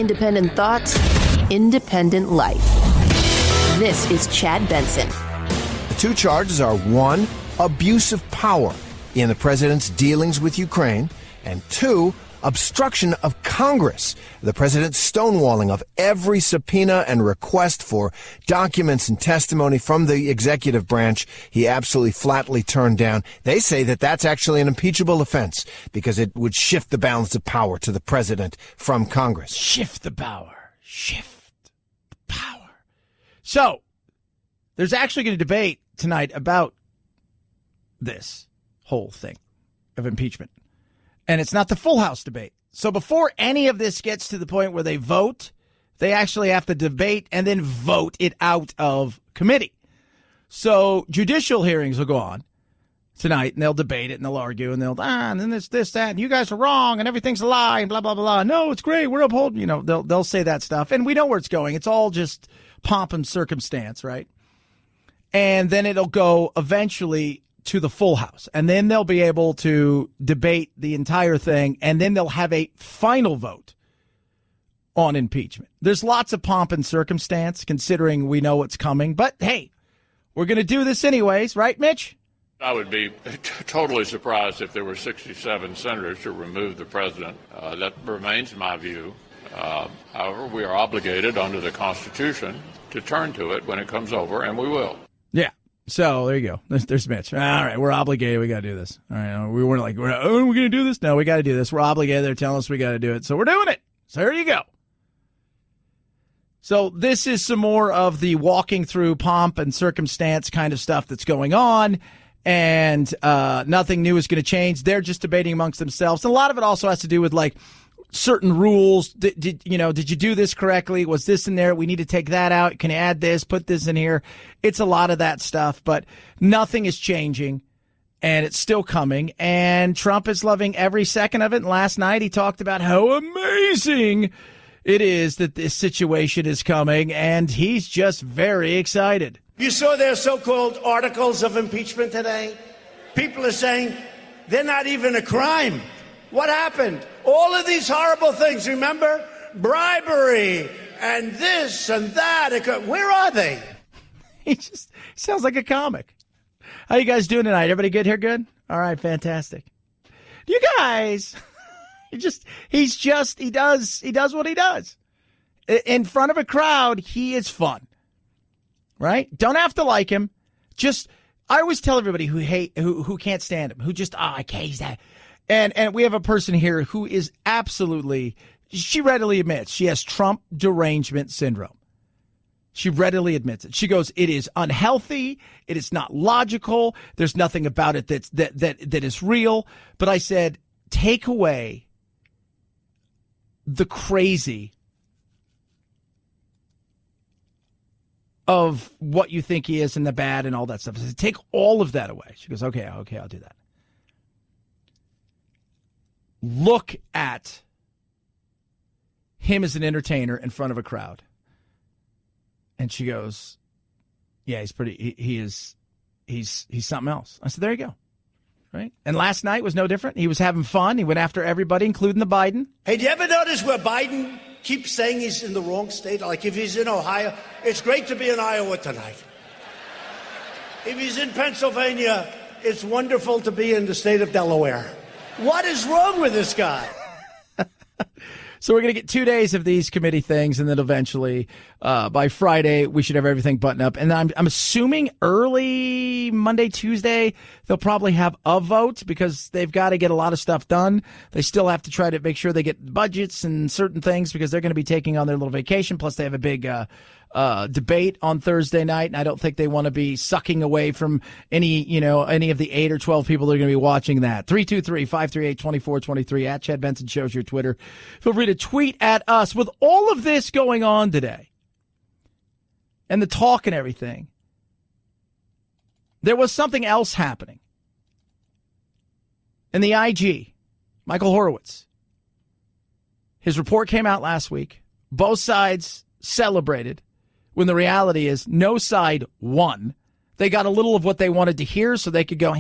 Independent thoughts, independent life. This is Chad Benson. The two charges are: one, abuse of power in the president's dealings with Ukraine, and two, obstruction of Congress, the president's stonewalling of every subpoena and request for documents and testimony from the executive branch he absolutely flatly turned down. They say that that's actually an impeachable offense because it would shift the balance of power to the president from Congress. Shift the power. Shift the power. So, there's actually going to debate tonight about this whole thing of impeachment. And it's not the full House debate. So before any of this gets to the point where they vote, they actually have to debate and then vote it out of committee. So judicial hearings will go on tonight, and they'll debate it, and they'll argue, and and then this, that, and you guys are wrong, and everything's a lie, and blah, blah, blah. No, it's great. We're upholding. They'll say that stuff. And we know where it's going. It's all just pomp and circumstance, right? And then it'll go eventually to the full House, and then they'll be able to debate the entire thing, and then they'll have a final vote on impeachment. There's lots of pomp and circumstance considering we know what's coming, but hey, we're going to do this anyways, right, Mitch? I would be totally surprised if there were 67 senators to remove the president. That remains my view. However, we are obligated under the Constitution to turn to it when it comes over, and we will. Yeah. So there you go. There's Mitch. All right, we're obligated. We got to do this. All right, we weren't like, we're going to do this? No, we got to do this. We're obligated. They're telling us we got to do it, so we're doing it. So here you go. So this is some more of the walking through pomp and circumstance kind of stuff that's going on, and nothing new is going to change. They're just debating amongst themselves. And a lot of it also has to do with like certain rules. Did you do this correctly? Was this in there? We need to take that out. Can you add this? Put this in here. It's a lot of that stuff, but nothing is changing, and it's still coming. And Trump is loving every second of it. And last night he talked about how amazing it is that this situation is coming, and he's just very excited. You saw their so-called articles of impeachment today? People are saying they're not even a crime. What happened? All of these horrible things, remember? Bribery and this and that. Where are they? He just sounds like a comic. How you guys doing tonight? Everybody good here? Good? All right, fantastic. You guys, he does what he does. In front of a crowd, he is fun. Right? Don't have to like him. I always tell everybody who can't stand him, who just, I can't that. And we have a person here who is absolutely, she readily admits she has Trump derangement syndrome. She readily admits it. She goes, it is unhealthy. It is not logical. There's nothing about it that is real. But I said, take away the crazy of what you think he is and the bad and all that stuff. I said, take all of that away. She goes, okay, I'll do that. Look at him as an entertainer in front of a crowd. And she goes, yeah, he's pretty, he's something else. I said, there you go. Right. And last night was no different. He was having fun. He went after everybody, including the Biden. Hey, do you ever notice where Biden keeps saying he's in the wrong state? Like if he's in Ohio, it's great to be in Iowa tonight. If he's in Pennsylvania, it's wonderful to be in the state of Delaware. What is wrong with this guy? So we're going to get 2 days of these committee things, and then eventually by Friday we should have everything buttoned up. And I'm assuming early Monday, Tuesday, they'll probably have a vote because they've got to get a lot of stuff done. They still have to try to make sure they get budgets and certain things because they're going to be taking on their little vacation. Plus they have a big debate on Thursday night, and I don't think they want to be sucking away from any of the 8 or 12 people that are going to be watching that. 323-538-2423 at Chad Benson Show's your Twitter. Feel free to tweet at us. With all of this going on today and the talk and everything, there was something else happening. And the IG, Michael Horowitz, his report came out last week. Both sides celebrated when the reality is no side won. They got a little of what they wanted to hear so they could go,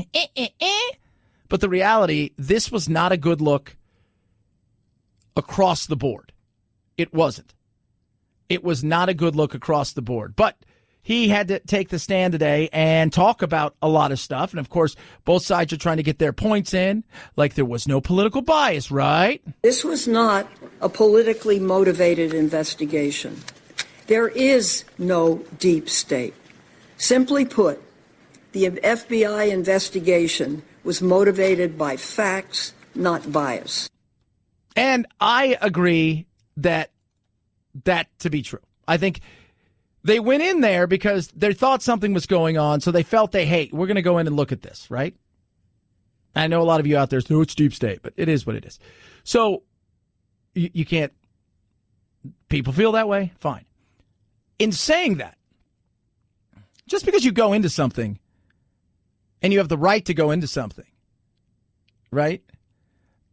But the reality, this was not a good look across the board it wasn't. It was not a good look across the board. But he had to take the stand today and talk about a lot of stuff. And, of course, both sides are trying to get their points in, like there was no political bias, right? This was not a politically motivated investigation. There is no deep state. Simply put, the FBI investigation was motivated by facts, not bias. And I agree that to be true. I think they went in there because they thought something was going on, so they felt we're going to go in and look at this, right? I know a lot of you out there say, it's deep state, but it is what it is. So you can't, people feel that way, fine. In saying that, just because you go into something and you have the right to go into something, right,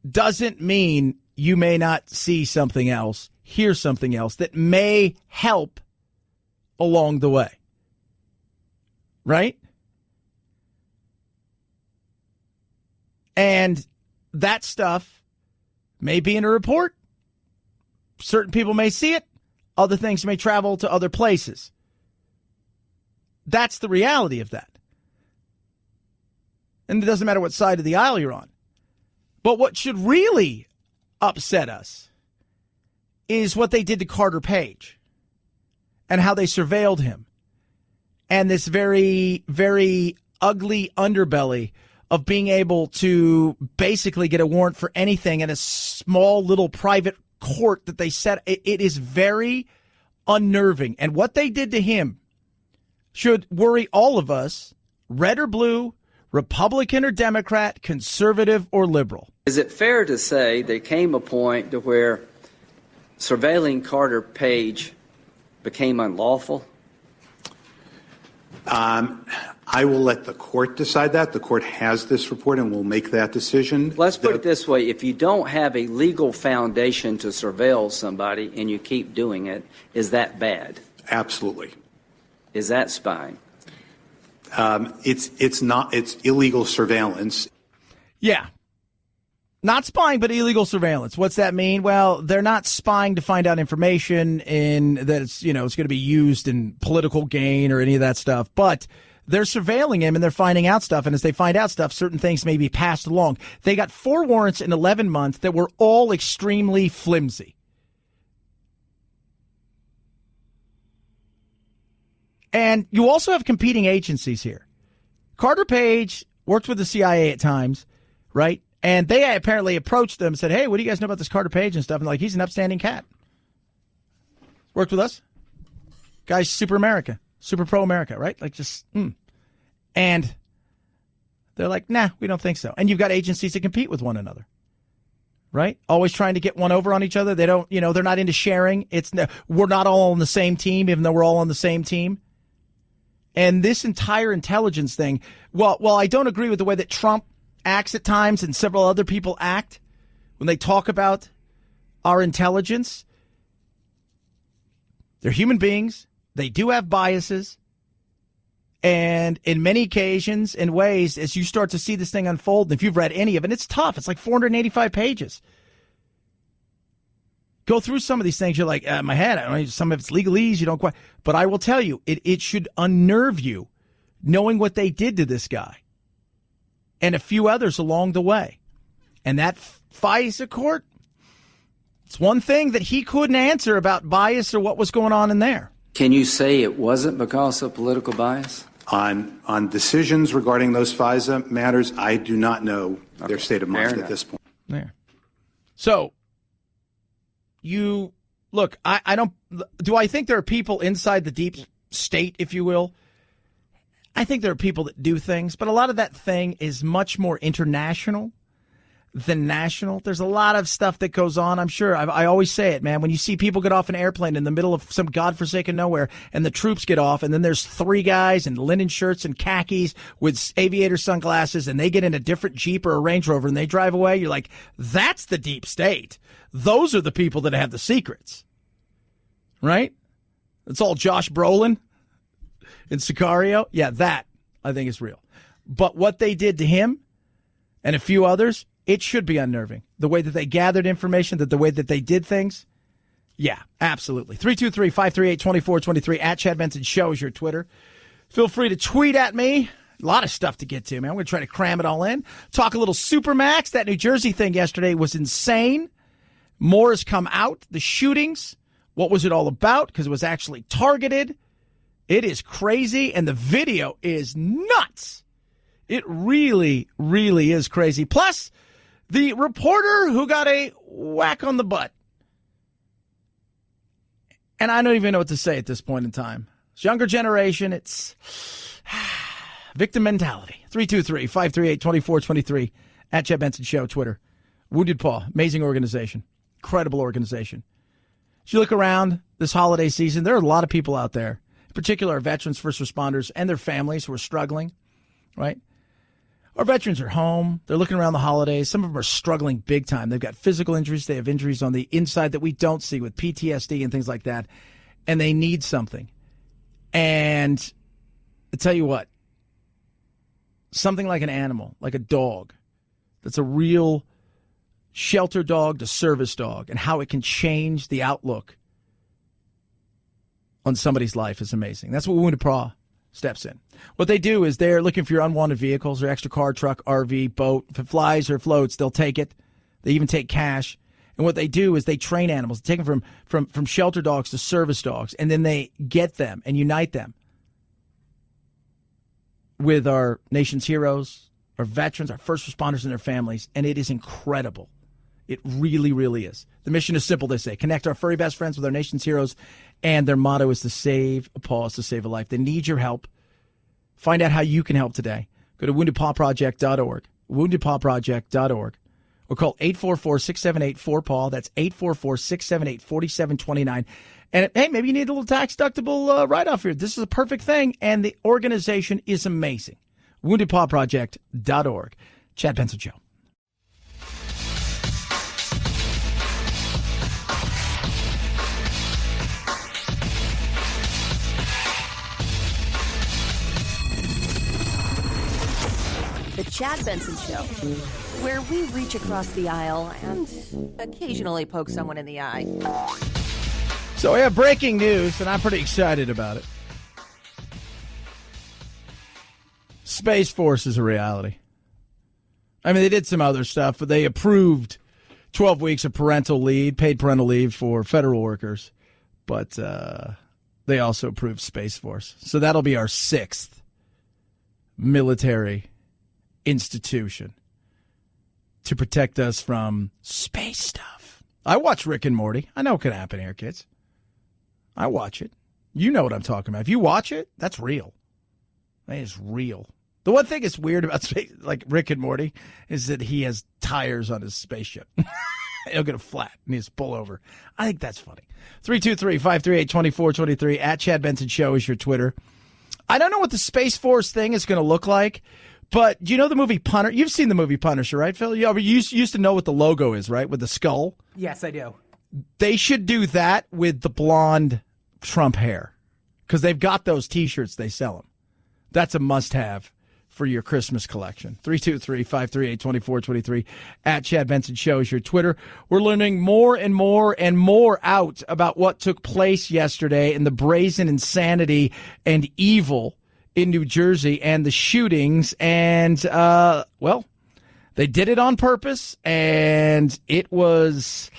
doesn't mean you may not see something else, hear something else that may help along the way. Right? And that stuff may be in a report. Certain people may see it. Other things may travel to other places. That's the reality of that. And it doesn't matter what side of the aisle you're on. But what should really upset us is what they did to Carter Page and how they surveilled him, and this very, very ugly underbelly of being able to basically get a warrant for anything in a small little private court that they set. It is very unnerving. And what they did to him should worry all of us, red or blue, Republican or Democrat, conservative or liberal. Is it fair to say there came a point to where surveilling Carter Page became unlawful? I will let the court decide that. The court has this report and will make that decision. Let's put it this way. If you don't have a legal foundation to surveil somebody and you keep doing it, is that bad? Absolutely. Is that spying? It's not. It's illegal surveillance. Yeah. Not spying, but illegal surveillance. What's that mean? Well, they're not spying to find out information in that it's going to be used in political gain or any of that stuff. But they're surveilling him and they're finding out stuff. And as they find out stuff, certain things may be passed along. They got 4 warrants in 11 months that were all extremely flimsy. And you also have competing agencies here. Carter Page worked with the CIA at times, right? And they apparently approached them and said, hey, what do you guys know about this Carter Page and stuff? And like, he's an upstanding cat. Worked with us. Guy's super America, super pro-America, right? Like just, And they're like, nah, we don't think so. And you've got agencies that compete with one another, right? Always trying to get one over on each other. They don't, they're not into sharing. We're not all on the same team, even though we're all on the same team. And this entire intelligence thing, well, I don't agree with the way that Trump acts at times and several other people act when they talk about our intelligence. They're human beings. They do have biases. And in many occasions and ways, as you start to see this thing unfold, and if you've read any of it, it's tough. It's like 485 pages. Go through some of these things. You're like, in my head, I don't know, some of it's legalese. You don't quite. But I will tell you, it should unnerve you knowing what they did to this guy and a few others along the way. And that FISA court, it's one thing that he couldn't answer about bias or what was going on in there. Can you say it wasn't because of political bias? On decisions regarding those FISA matters, I do not know their state of mind at this point. There. So, look, do I think there are people inside the deep state, if you will? I think there are people that do things, but a lot of that thing is much more international than national. There's a lot of stuff that goes on, I'm sure. I always say it, man. When you see people get off an airplane in the middle of some godforsaken nowhere and the troops get off and then there's 3 guys in linen shirts and khakis with aviator sunglasses and they get in a different Jeep or a Range Rover and they drive away, you're like, that's the deep state. Those are the people that have the secrets. Right? It's all Josh Brolin and Sicario. Yeah, that I think is real. But what they did to him and a few others, it should be unnerving. The way that they gathered information, the way that they did things, Yeah, absolutely. 323-538-2423 at Chad Benson Show is your Twitter. Feel free to tweet at me. A lot of stuff to get to, man. I'm going to try to cram it all in. Talk a little Supermax. That New Jersey thing yesterday was insane. More has come out. The shootings. What was it all about? Because it was actually targeted. It is crazy, and the video is nuts. It really, really is crazy. Plus, the reporter who got a whack on the butt. And I don't even know what to say at this point in time. It's younger generation. It's victim mentality. 323-538-2423 at Chad Benson Show, Twitter. Wounded Paw, amazing organization. Incredible organization. As you look around this holiday season, there are a lot of people out there, in particular our veterans, first responders, and their families who are struggling, right? Our veterans are home. They're looking around the holidays. Some of them are struggling big time. They've got physical injuries. They have injuries on the inside that we don't see with PTSD and things like that. And they need something. And I tell you what, something like an animal, like a dog, that's a real shelter dog to service dog, and how it can change the outlook on somebody's life is amazing. That's what Wounded Paw steps in. What they do is they're looking for your unwanted vehicles, or extra car, truck, RV, boat. If it flies or floats, they'll take it. They even take cash. And what they do is they train animals, take them from shelter dogs to service dogs, and then they get them and unite them with our nation's heroes, our veterans, our first responders, and their families. And it is incredible. It really, really is. The mission is simple, they say. Connect our furry best friends with our nation's heroes, and their motto is to save a paw, is to save a life. They need your help. Find out how you can help today. Go to woundedpawproject.org, woundedpawproject.org, or call 844-678-4PAW. That's 844-678-4729. And, hey, maybe you need a little tax-deductible write-off here. This is a perfect thing, and the organization is amazing. woundedpawproject.org. Chad Benson Show. The Chad Benson Show, where we reach across the aisle and occasionally poke someone in the eye. So we have breaking news, and I'm pretty excited about it. Space Force is a reality. I mean, they did some other stuff, but they approved 12 weeks of paid parental leave for federal workers. But they also approved Space Force. So that'll be our 6th military institution to protect us from space stuff. I watch Rick and Morty. I know what could happen here, kids. I watch it. You know what I'm talking about. If you watch it, that's real. That is real. The one thing that's weird about space, like Rick and Morty, is that he has tires on his spaceship. He'll get a flat and he'll pull over. I think that's funny. 323-538-2423 at Chad Benson Show is your Twitter. I don't know what the Space Force thing is going to look like, but do you know the movie Punisher? You've seen the movie Punisher, right, Phil? You used to know what the logo is, right, with the skull? Yes, I do. They should do that with the blonde Trump hair, because they've got those T-shirts. They sell them. That's a must-have for your Christmas collection. 323-538-2423 at Chad Benson Show is your Twitter. We're learning more and more and more out about what took place yesterday and the brazen insanity and evil in New Jersey and the shootings. And, well, they did it on purpose, and it was...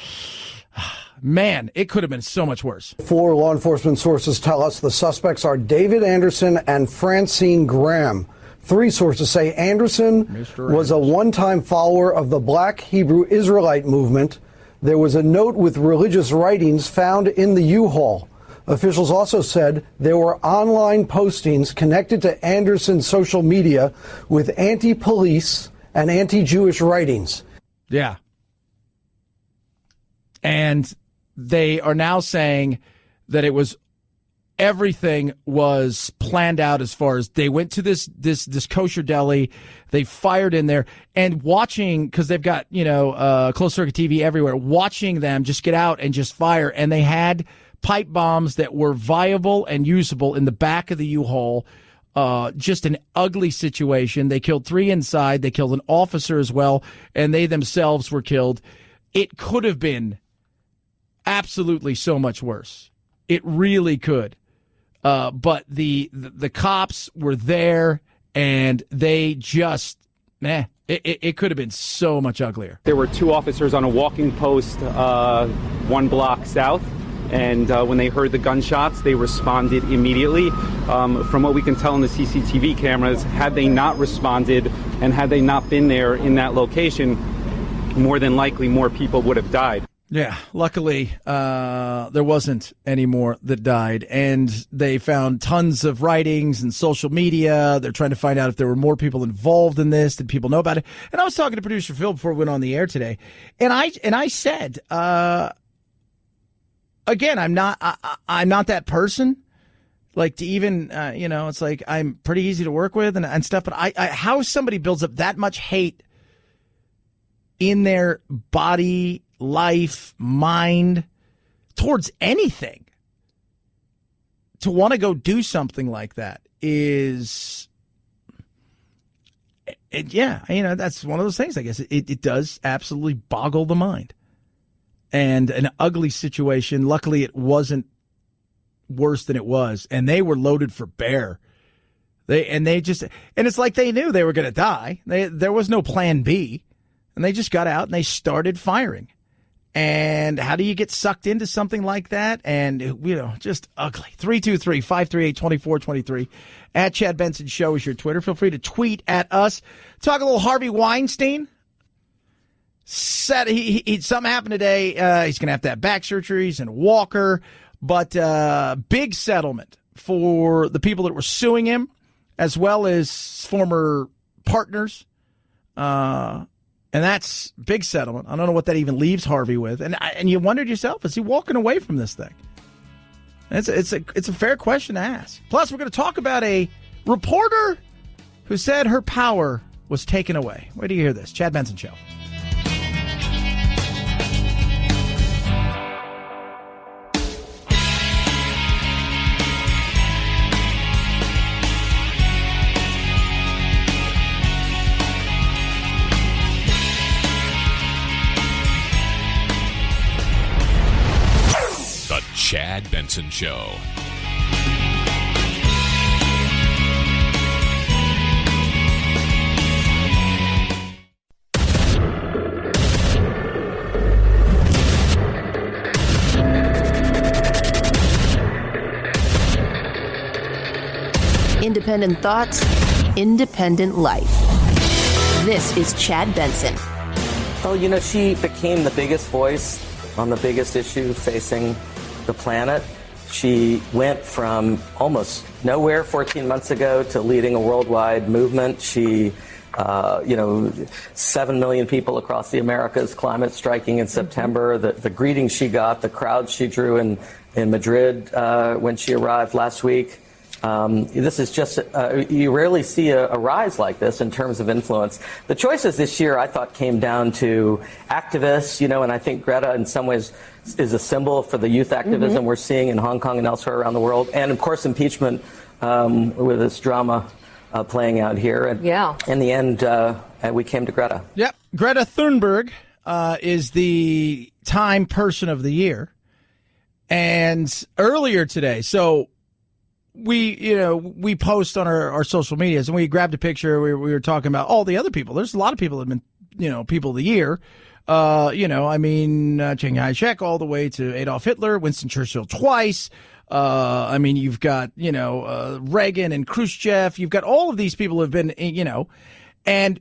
Man, it could have been so much worse. 4 law enforcement sources tell us the suspects are David Anderson and Francine Graham. 3 sources say Anderson was a one-time follower of the Black Hebrew Israelite movement. There was a note with religious writings found in the U-Haul. Officials also said there were online postings connected to Anderson's social media with anti-police and anti-Jewish writings. Yeah. And they are now saying that everything was planned out, as far as they went to this kosher deli, they fired in there, and watching, because they've got, closed circuit TV everywhere, watching them just get out and just fire. And they had pipe bombs that were viable and usable in the back of the U-Haul. Just an ugly situation. They killed 3 inside. They killed an officer as well, and they themselves were killed. It could have been absolutely so much worse. It really could. But the cops were there, and they just, it could have been so much uglier. There were 2 officers on a walking post 1 block south, and when they heard the gunshots, they responded immediately. From what we can tell in the CCTV cameras, had they not responded and had they not been there in that location, more than likely more people would have died. Yeah, luckily there wasn't any more that died, and they found tons of writings and social media. They're trying to find out if there were more people involved in this. Did people know about it? And I was talking to producer Phil before we went on the air today, and I said, again, I'm not that person. Like to even it's like I'm pretty easy to work with and stuff. But I how somebody builds up that much hate in their body, life, mind, towards anything, to want to go do something like that is, that's one of those things, I guess. It does absolutely boggle the mind. And an ugly situation. Luckily, it wasn't worse than it was. And they were loaded for bear. And it's like they knew they were going to die. There was no plan B. And they just got out and they started firing. And how do you get sucked into something like that? And, just ugly. 323-538-2423. At Chad Benson Show is your Twitter. Feel free to tweet at us. Talk a little Harvey Weinstein. Something happened today. He's going to have back surgery. He's in a walker. But big settlement for the people that were suing him, as well as former partners. And that's big settlement. I don't know what that even leaves Harvey with. And you wondered yourself, is he walking away from this thing? It's a fair question to ask. Plus, we're going to talk about a reporter who said her power was taken away. Where do you hear this? Chad Benson Show. Chad Benson Show. Independent thoughts, independent life. This is Chad Benson. Well, she became the biggest voice on the biggest issue facing the planet. She went from almost nowhere 14 months ago to leading a worldwide movement. She, 7 million people across the Americas climate striking in September. The greetings she got, the crowds she drew in Madrid when she arrived last week. This is just, you rarely see a rise like this in terms of influence. The choices this year, I thought, came down to activists, and I think Greta in some ways is a symbol for the youth activism we're seeing in Hong Kong and elsewhere around the world. And, of course, impeachment with this drama playing out here. And in the end, we came to Greta. Yep. Greta Thunberg is the Time Person of the Year. And earlier today, so we post on our social medias, and we grabbed a picture. We were talking about all the other people. There's a lot of people that have been, people of the year. Chiang Kai-shek all the way to Adolf Hitler, Winston Churchill twice. You've got, Reagan and Khrushchev. You've got all of these people who have been, and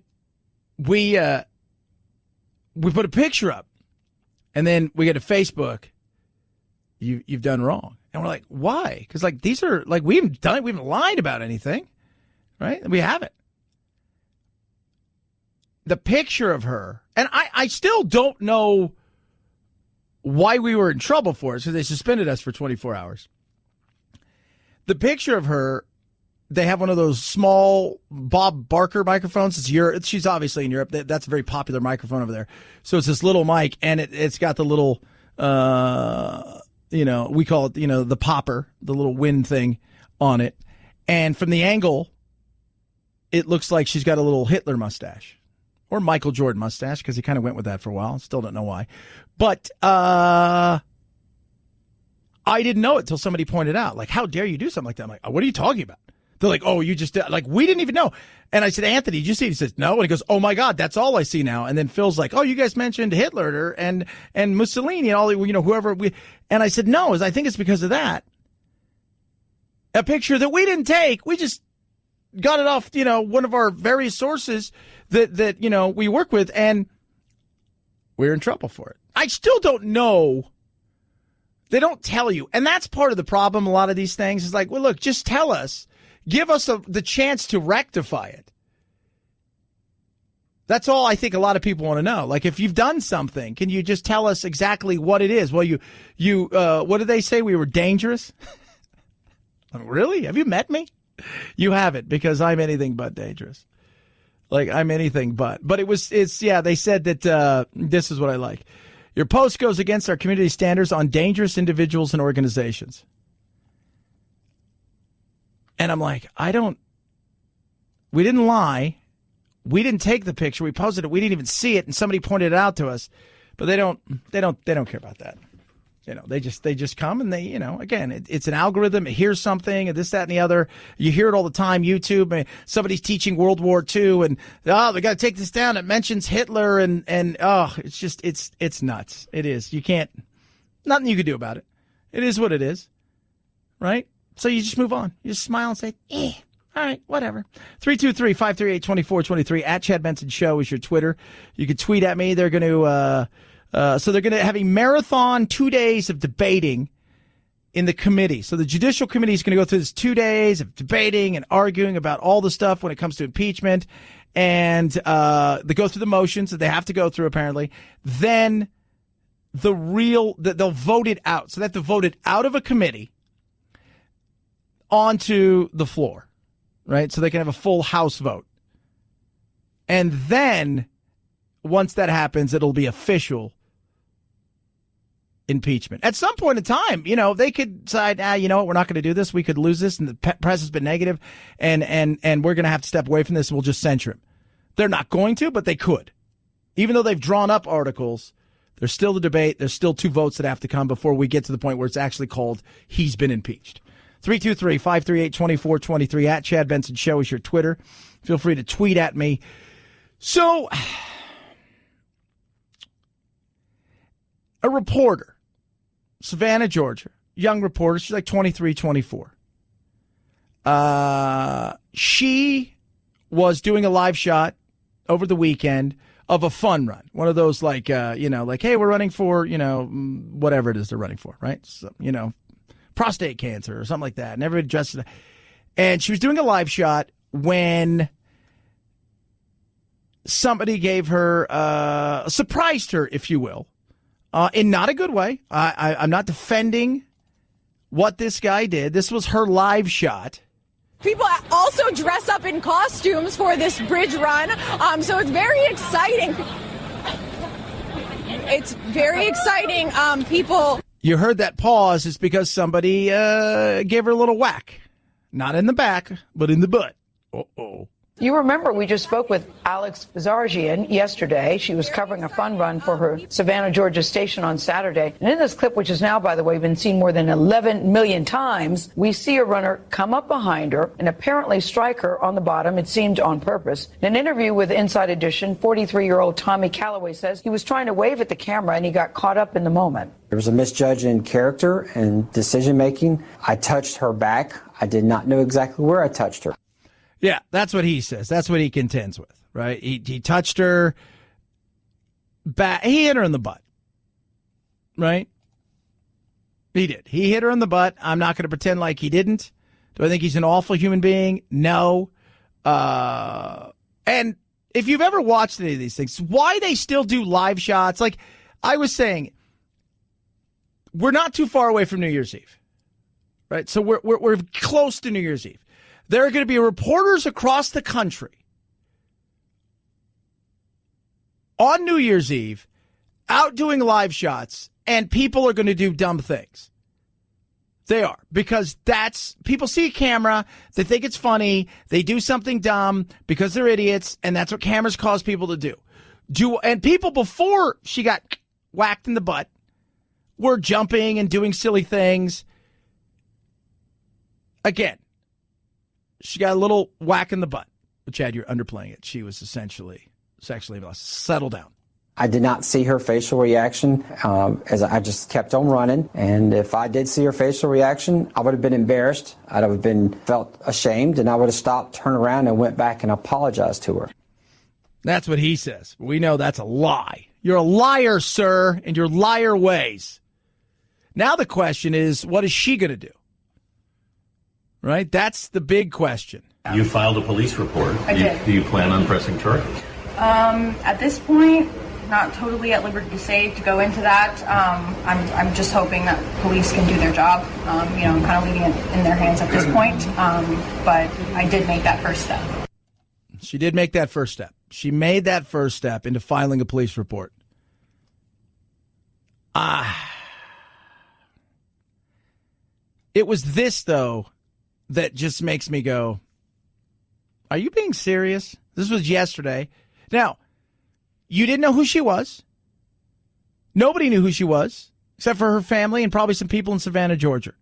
we put a picture up, and then we get to Facebook. You've done wrong. And we're like, why? Because these are we haven't done it. We haven't lied about anything, right? We haven't. The picture of her, and I still don't know why we were in trouble for it, so they suspended us for 24 hours. The picture of her, they have one of those small Bob Barker microphones. It's Europe. She's obviously in Europe. That's a very popular microphone over there. So it's this little mic, and it's got the little, we call it, the popper, the little wind thing on it. And from the angle, it looks like she's got a little Hitler mustache or Michael Jordan mustache, because he kind of went with that for a while. Still don't know why. But I didn't know it till somebody pointed out, like, how dare you do something like that? I'm like, what are you talking about? They're like, oh, you just, like, we didn't even know. And I said, Anthony, did you see it? He says, no. And he goes, oh my God, that's all I see now. And then Phil's like, oh, you guys mentioned Hitler and Mussolini and all, whoever and I said, no, I think it's because of that. A picture that we didn't take. We just got it off, one of our various sources that we work with, and we're in trouble for it. I still don't know. They don't tell you. And that's part of the problem. A lot of these things is like, well, look, just tell us. Give us the chance to rectify it. That's all I think a lot of people want to know. Like, if you've done something, can you just tell us exactly what it is? Well, what did they say? We were dangerous? Really? Have you met me? You haven't, because I'm anything but dangerous. Like, I'm anything but. But they said that this is what I like. Your post goes against our community standards on dangerous individuals and organizations. And I'm like, we didn't lie. We didn't take the picture. We posted it. We didn't even see it. And somebody pointed it out to us, but they don't care about that. They just come and they, again, it's an algorithm. It hears something and this, that, and the other. You hear it all the time. YouTube, somebody's teaching World War II and, they got to take this down. It mentions Hitler and it's just, it's nuts. It is. Nothing you can do about it. It is what it is. Right? So you just move on. You just smile and say, all right, whatever. 323-538-2423 at Chad Benson Show is your Twitter. You can tweet at me. They're going to, so they're going to have a marathon 2 days of debating in the committee. So the Judicial Committee is going to go through this 2 days of debating and arguing about all the stuff when it comes to impeachment. And they go through the motions that they have to go through, apparently. Then they'll vote it out. So they have to vote it out of a committee onto the floor, right? So they can have a full House vote. And then once that happens, it'll be official impeachment. At some point in time, they could decide, you know what, we're not going to do this. We could lose this, and the press has been negative, and we're going to have to step away from this, and we'll just censure him. They're not going to, but they could. Even though they've drawn up articles, there's still the debate. There's still 2 votes that have to come before we get to the point where it's actually called he's been impeached. 323-538-2423 at Chad Benson Show is your Twitter. Feel free to tweet at me. So, a reporter, Savannah, Georgia, young reporter. She's like 23, 24. She was doing a live shot over the weekend of a fun run. One of those like, hey, we're running for, whatever it is they're running for, right? So, prostate cancer or something like that. And everybody dressed it. And she was doing a live shot when somebody gave her, surprised her, if you will, in not a good way. I'm not defending what this guy did. This was her live shot. People also dress up in costumes for this bridge run, so it's very exciting. It's very exciting. People. You heard that pause. It's because somebody gave her a little whack. Not in the back, but in the butt. Uh-oh. You remember we just spoke with Alex Bazarjian yesterday. She was covering a fun run for her Savannah, Georgia station on Saturday. And in this clip, which has now, by the way, been seen more than 11 million times, we see a runner come up behind her and apparently strike her on the bottom. It seemed on purpose. In an interview with Inside Edition, 43-year-old Tommy Calloway says he was trying to wave at the camera and he got caught up in the moment. There was a misjudge in character and decision making. I touched her back. I did not know exactly where I touched her. Yeah, that's what he says. That's what he contends with, right? He touched her back. He hit her in the butt, right? He did. He hit her in the butt. I'm not going to pretend like he didn't. Do I think he's an awful human being? No. And if you've ever watched any of these things, why they still do live shots? Like I was saying, we're not too far away from New Year's Eve, right? So we're close to New Year's Eve. There are going to be reporters across the country on New Year's Eve out doing live shots, and people are going to do dumb things. They are, because people see a camera, they think it's funny, they do something dumb because they're idiots, and that's what cameras cause people to do. And people, before she got whacked in the butt, were jumping and doing silly things. Again, she got a little whack in the butt. But Chad, you're underplaying it. She was essentially sexually molested. Settle down. I did not see her facial reaction as I just kept on running. And if I did see her facial reaction, I would have been embarrassed. I'd have felt ashamed, and I would have stopped, turned around, and went back and apologized to her. That's what he says. We know that's a lie. You're a liar, sir, and your liar ways. Now the question is, what is she going to do? Right? That's the big question. You filed a police report. I did. Do you plan on pressing charges? At this point, not totally at liberty to say to go into that. I'm just hoping that police can do their job. I'm kind of leaving it in their hands at this point. But I did make that first step. She did make that first step. She made that first step into filing a police report. It was this, though, that just makes me go, are you being serious? This was yesterday. Now, you didn't know who she was. Nobody knew who she was, except for her family and probably some people in Savannah, Georgia.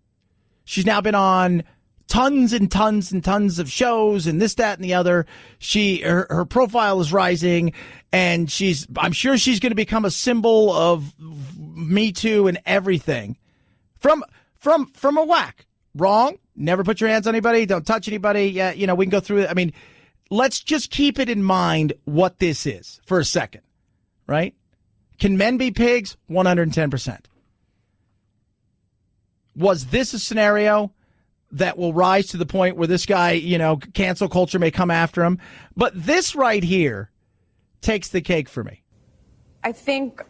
She's now been on tons and tons and tons of shows and this, that, and the other. Her profile is rising, and I'm sure she's going to become a symbol of Me Too and everything. From a whack. Wrong. Never put your hands on anybody. Don't touch anybody. Yeah, we can go through it. I mean, let's just keep it in mind what this is for a second, right? Can men be pigs? 110%. Was this a scenario that will rise to the point where this guy, cancel culture may come after him? But this right here takes the cake for me. I think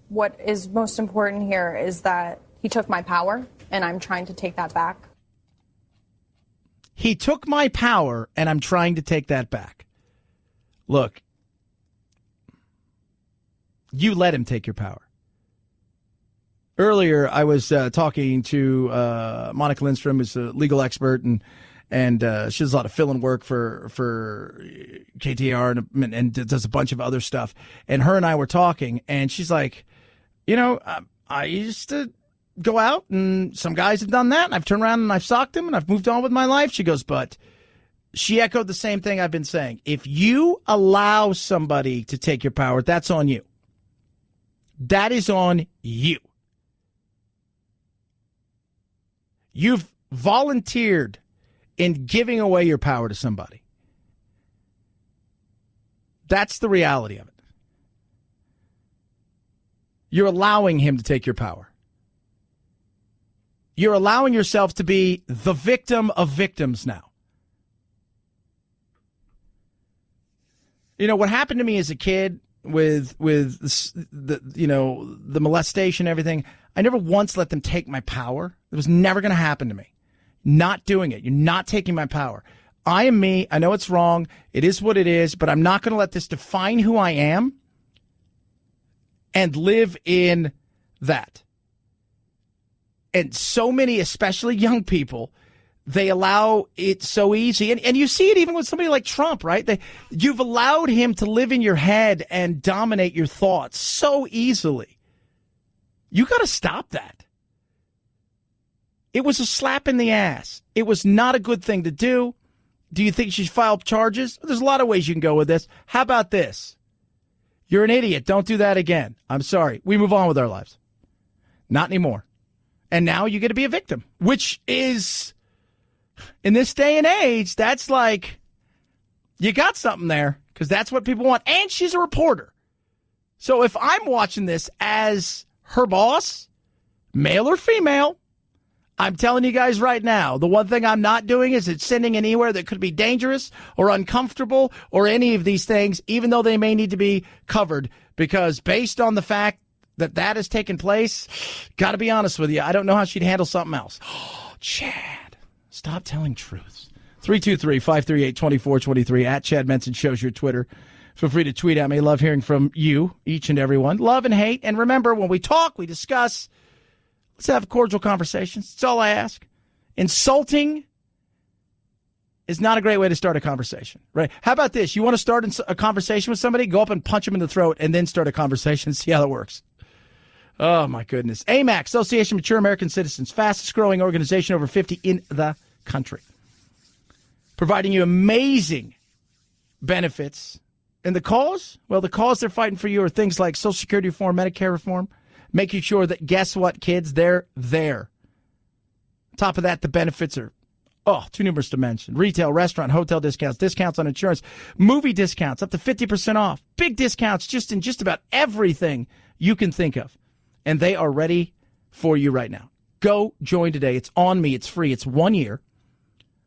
what is most important here is that he took my power, and I'm trying to take that back. He took my power, and I'm trying to take that back. Look, you let him take your power. Earlier, I was talking to Monica Lindstrom, who's a legal expert, and she does a lot of fill-in work for KTR and does a bunch of other stuff. And her and I were talking, and she's like, I used to go out, and some guys have done that, and I've turned around and I've socked them, and I've moved on with my life. She goes, but she echoed the same thing I've been saying. If you allow somebody to take your power, that's on you. That is on you. You've volunteered in giving away your power to somebody. That's the reality of it. You're allowing him to take your power. You're allowing yourself to be the victim of victims now. What happened to me as a kid with the molestation and everything, I never once let them take my power. It was never going to happen to me. Not doing it. You're not taking my power. I am me. I know it's wrong. It is what it is, but I'm not going to let this define who I am and live in that. And so many, especially young people, they allow it so easy. And you see it even with somebody like Trump, right? You've allowed him to live in your head and dominate your thoughts so easily. You got to stop that. It was a slap in the ass. It was not a good thing to do. Do you think she should file charges? There's a lot of ways you can go with this. How about this? You're an idiot. Don't do that again. I'm sorry. We move on with our lives. Not anymore. And now you get to be a victim, which is, in this day and age, that's like, you got something there, because that's what people want. And she's a reporter. So if I'm watching this as her boss, male or female, I'm telling you guys right now, the one thing I'm not doing is sending anywhere that could be dangerous or uncomfortable or any of these things, even though they may need to be covered, because based on the fact that has taken place, got to be honest with you, I don't know how she'd handle something else. Chad, stop telling truths. 323-538-2423 at Chad Benson shows your Twitter. Feel free to tweet at me. Love hearing from you, each and every one. Love and hate. And remember, when we talk, we discuss. Let's have cordial conversations. That's all I ask. Insulting is not a great way to start a conversation, right? How about this? You want to start a conversation with somebody? Go up and punch them in the throat and then start a conversation and see how it works. Oh, my goodness. AMAC, Association of Mature American Citizens, fastest growing organization over 50 in the country. Providing you amazing benefits. And the cause? Well, the cause they're fighting for you are things like Social Security reform, Medicare reform, making sure that, guess what, kids, they're there. On top of that, the benefits are, too numerous to mention. Retail, restaurant, hotel discounts, discounts on insurance, movie discounts, up to 50% off, big discounts just in just about everything you can think of. And they are ready for you right now. Go join today. It's on me. It's free. It's 1 year.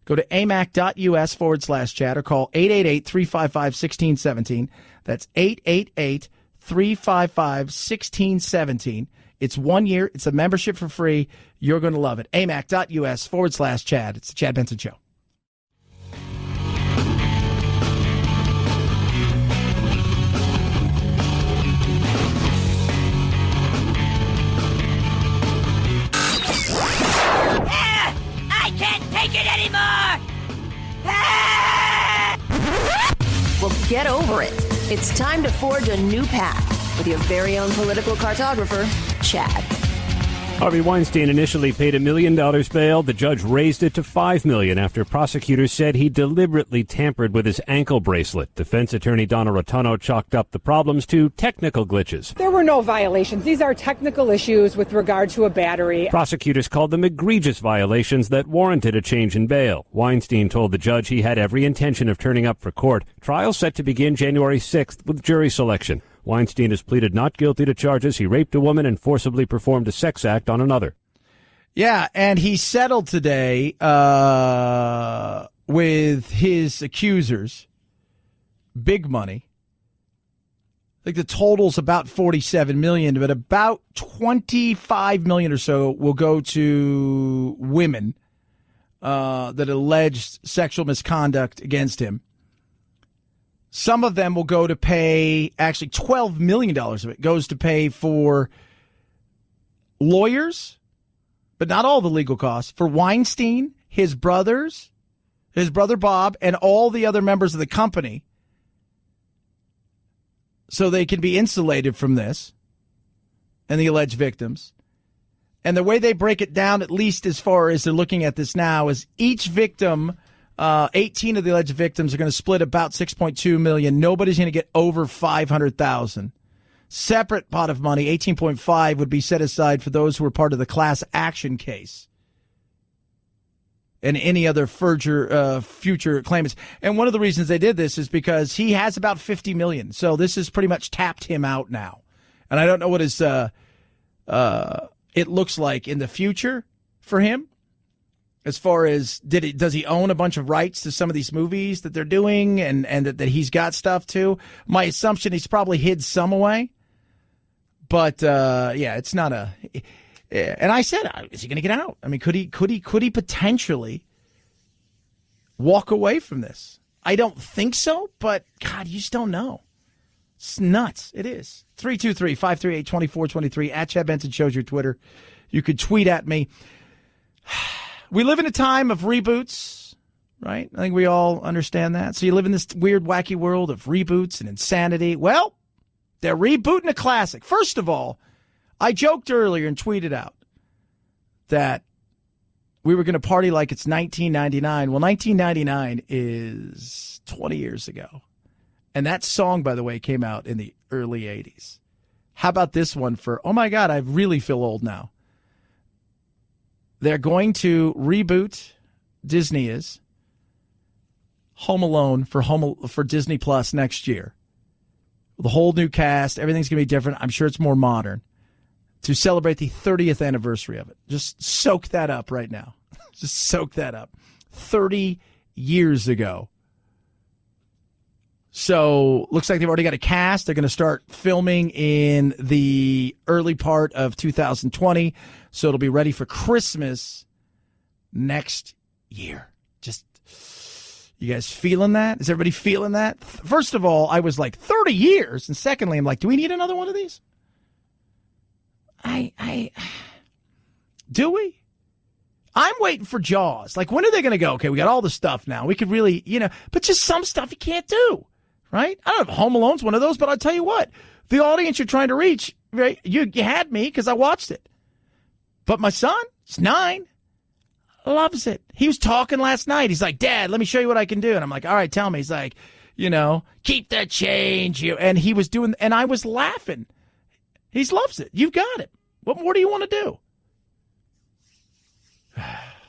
Go to amac.us/chat or call 888-355-1617. That's 888-355-1617. It's 1 year. It's a membership for free. You're going to love it. amac.us/Chad. It's the Chad Benson Show. I can't take it anymore! Well, get over it. It's time to forge a new path with your very own political cartographer, Chad. Harvey Weinstein initially paid $1 million bail. The judge raised it to $5 million after prosecutors said he deliberately tampered with his ankle bracelet. Defense attorney Donna Rotunno chalked up the problems to technical glitches. There were no violations. These are technical issues with regard to a battery. Prosecutors called them egregious violations that warranted a change in bail. Weinstein told the judge he had every intention of turning up for court. Trial set to begin January 6th with jury selection. Weinstein has pleaded not guilty to charges. He raped a woman and forcibly performed a sex act on another. Yeah, and he settled today with his accusers. Big money. I think the total's about $47 million, but about $25 million or so will go to women that alleged sexual misconduct against him. Some of them will go to pay, actually $12 million of it goes to pay for lawyers, but not all the legal costs, for Weinstein, his brothers, his brother Bob, and all the other members of the company, so they can be insulated from this and the alleged victims. And the way they break it down, at least as far as they're looking at this now, is each victim, 18 of the alleged victims are going to split about $6.2 million. Nobody's going to get over $500,000. Separate pot of money, 18.5, would be set aside for those who were part of the class action case and any other future claimants. And one of the reasons they did this is because he has about $50 million. So this has pretty much tapped him out now. And I don't know what his it looks like in the future for him. As far as does he own a bunch of rights to some of these movies that they're doing and that he's got stuff to? My assumption, he's probably hid some away. But yeah, it's not a. And I said, is he going to get out? I mean, could he potentially walk away from this? I don't think so, but God, you just don't know. It's nuts. It is. 323-538-2423 at Chad Benson shows your Twitter. You could tweet at me. We live in a time of reboots, right? I think we all understand that. So you live in this weird, wacky world of reboots and insanity. Well, they're rebooting a classic. First of all, I joked earlier and tweeted out that we were going to party like it's 1999. Well, 1999 is 20 years ago. And that song, by the way, came out in the early 80s. How about this one for, oh my God, I really feel old now. They're going to reboot, Disney is, Home Alone for Disney Plus next year. The whole new cast, everything's going to be different. I'm sure it's more modern. To celebrate the 30th anniversary of it. Just soak that up right now. Just soak that up. 30 years ago. So, looks like they've already got a cast. They're going to start filming in the early part of 2020. So, it'll be ready for Christmas next year. Just, you guys feeling that? Is everybody feeling that? First of all, I was like, 30 years. And secondly, I'm like, do we need another one of these? Do we? I'm waiting for Jaws. Like, when are they going to go? Okay, we got all the stuff now. We could really, but just some stuff you can't do. Right? I don't know if Home Alone's one of those, but I'll tell you what. the audience you're trying to reach, right? You had me because I watched it. But my son, he's 9, loves it. He was talking last night. He's like, Dad, let me show you what I can do. And I'm like, all right, tell me. He's like, keep the change. And he was doing, and I was laughing. He loves it. You've got it. What more do you want to do?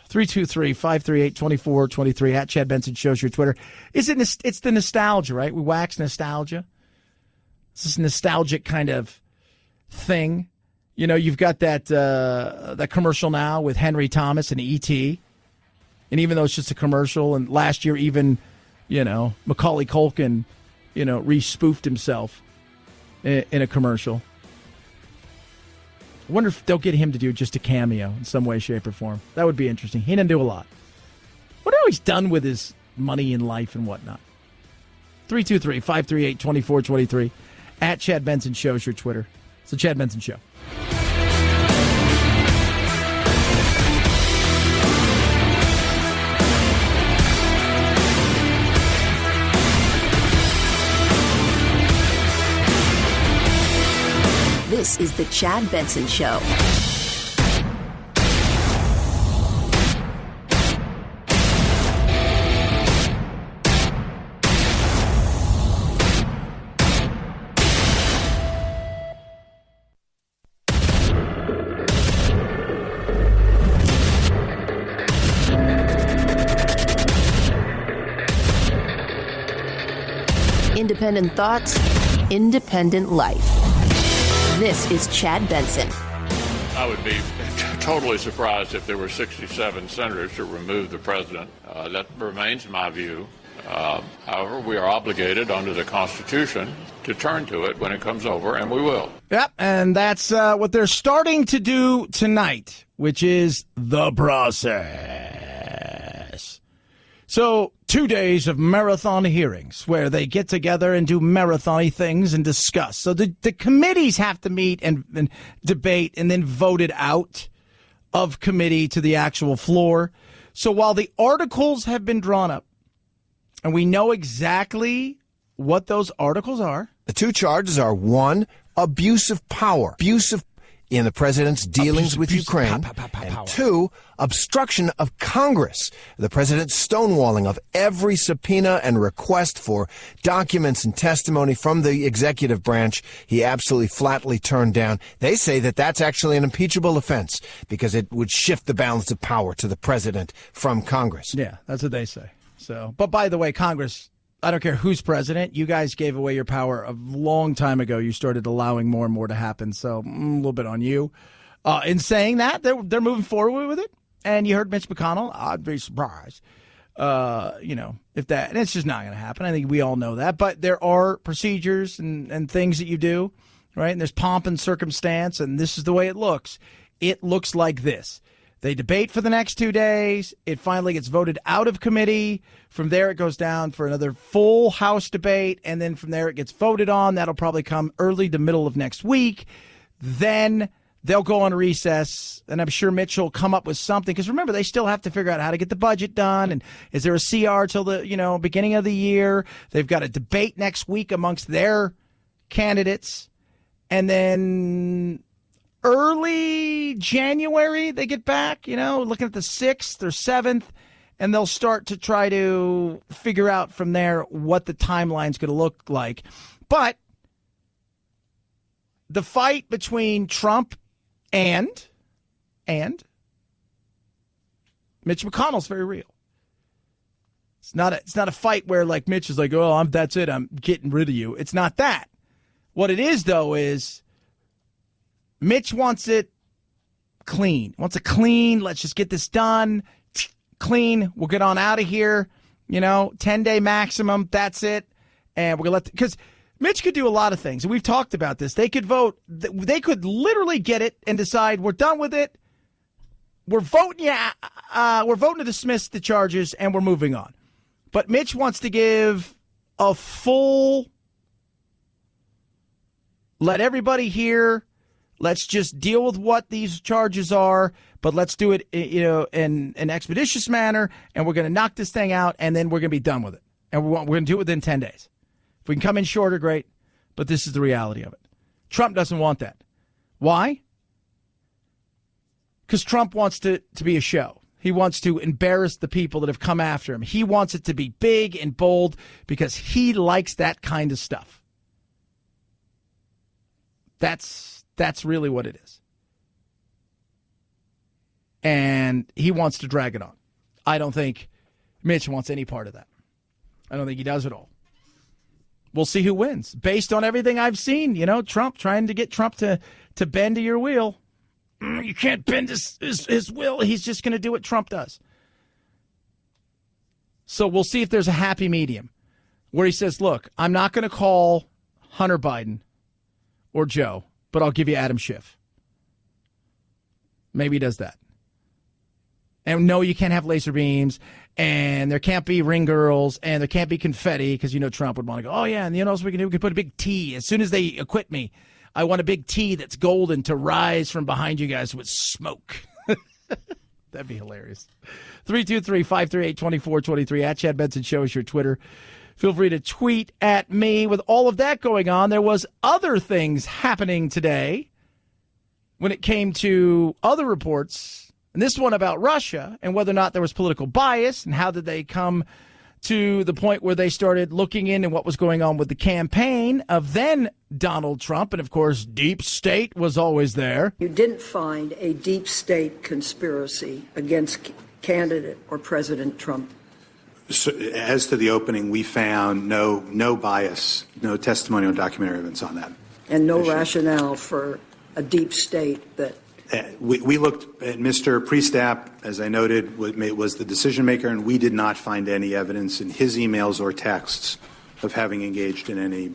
323-538-2423 at Chad Benson shows your Twitter. It's the nostalgia, right? We wax nostalgia. It's this nostalgic kind of thing. You've got that commercial now with Henry Thomas and E.T. And even though it's just a commercial, and last year even, Macaulay Culkin, re-spoofed himself in a commercial. I wonder if they'll get him to do just a cameo in some way, shape, or form. That would be interesting. He didn't do a lot. What are he's done with his money in life and whatnot? 323-538-2423 at Chad Benson shows your Twitter. It's the Chad Benson Show. This is the Chad Benson Show. Independent thoughts, independent life. This is Chad Benson. I would be totally surprised if there were 67 senators to remove the president. That remains my view. However, we are obligated under the Constitution to turn to it when it comes over, and we will. Yep, and that's what they're starting to do tonight, which is the process. So 2 days of marathon hearings where they get together and do marathon-y things and discuss. So the committees have to meet and debate and then vote it out of committee to the actual floor. So while the articles have been drawn up and we know exactly what those articles are. The 2 charges are 1, abuse of power. In the president's dealings with Ukraine, and 2, obstruction of Congress, the president's stonewalling of every subpoena and request for documents and testimony from the executive branch he absolutely flatly turned down. They say that that's actually an impeachable offense because it would shift the balance of power to the president from Congress. Yeah, that's what they say. So, but by the way, Congress, I don't care who's president. You guys gave away your power a long time ago. You started allowing more and more to happen. So a little bit on you. In saying that, they're moving forward with it. And you heard Mitch McConnell. I'd be surprised, if that. And it's just not going to happen. I think we all know that. But there are procedures and things that you do, right? And there's pomp and circumstance. And this is the way it looks. It looks like this. They debate for the next 2 days. It finally gets voted out of committee. From there, it goes down for another full House debate. And then from there, it gets voted on. That'll probably come early to middle of next week. Then they'll go on recess. And I'm sure Mitch will come up with something. Because remember, they still have to figure out how to get the budget done. And is there a CR till the beginning of the year? They've got a debate next week amongst their candidates. And then early January, they get back, looking at the 6th or 7th, and they'll start to try to figure out from there what the timeline's going to look like. But the fight between Trump and Mitch McConnell's very real. It's not a fight where like Mitch is like, oh, that's it, I'm getting rid of you. It's not that. What it is, though, is Mitch wants it clean. Wants it clean. Let's just get this done. Clean. We'll get on out of here. 10-day maximum. That's it. And we're going to because Mitch could do a lot of things. And we've talked about this. They could vote. They could literally get it and decide we're done with it. We're voting. We're voting to dismiss the charges and we're moving on. But Mitch wants to give a full, let everybody hear. Let's just deal with what these charges are, but let's do it, in an expeditious manner, and we're going to knock this thing out, and then we're going to be done with it. And we're going to do it within 10 days. If we can come in shorter, great, but this is the reality of it. Trump doesn't want that. Why? Because Trump wants to be a show. He wants to embarrass the people that have come after him. He wants it to be big and bold because he likes that kind of stuff. That's really what it is. And he wants to drag it on. I don't think Mitch wants any part of that. I don't think he does at all. We'll see who wins. Based on everything I've seen, Trump trying to get Trump to bend to your will. You can't bend his will. He's just going to do what Trump does. So we'll see if there's a happy medium where he says, look, I'm not going to call Hunter Biden or Joe, but I'll give you Adam Schiff. Maybe he does that. And no, you can't have laser beams, and there can't be ring girls, and there can't be confetti, because Trump would want to go, oh, yeah, and you know what we can do? We can put a big T. As soon as they acquit me, I want a big T that's golden to rise from behind you guys with smoke. That'd be hilarious. 323-538-2423 at Chad Benson Show is your Twitter. Feel free to tweet at me. With all of that going on, there was other things happening today when it came to other reports. And this one about Russia and whether or not there was political bias and how did they come to the point where they started looking into what was going on with the campaign of then Donald Trump. And, of course, deep state was always there. You didn't find a deep state conspiracy against candidate or President Trump. So, as to the opening, we found no bias, no testimonial documentary evidence on that. And no rationale for a deep state that... We looked at Mr. Priestap, as I noted, was the decision maker, and we did not find any evidence in his emails or texts of having engaged in any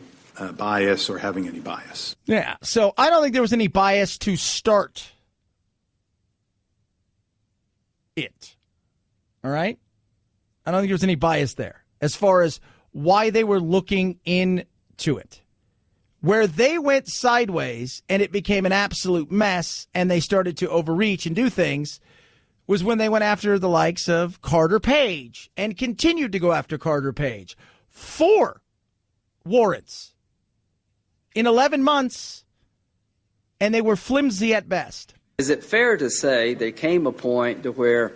bias or having any bias. Yeah, so I don't think there was any bias to start it. All right? I don't think there was any bias there as far as why they were looking into it. Where they went sideways and it became an absolute mess and they started to overreach and do things was when they went after the likes of Carter Page and continued to go after Carter Page. 4 warrants in 11 months, and they were flimsy at best. Is it fair to say there came a point to where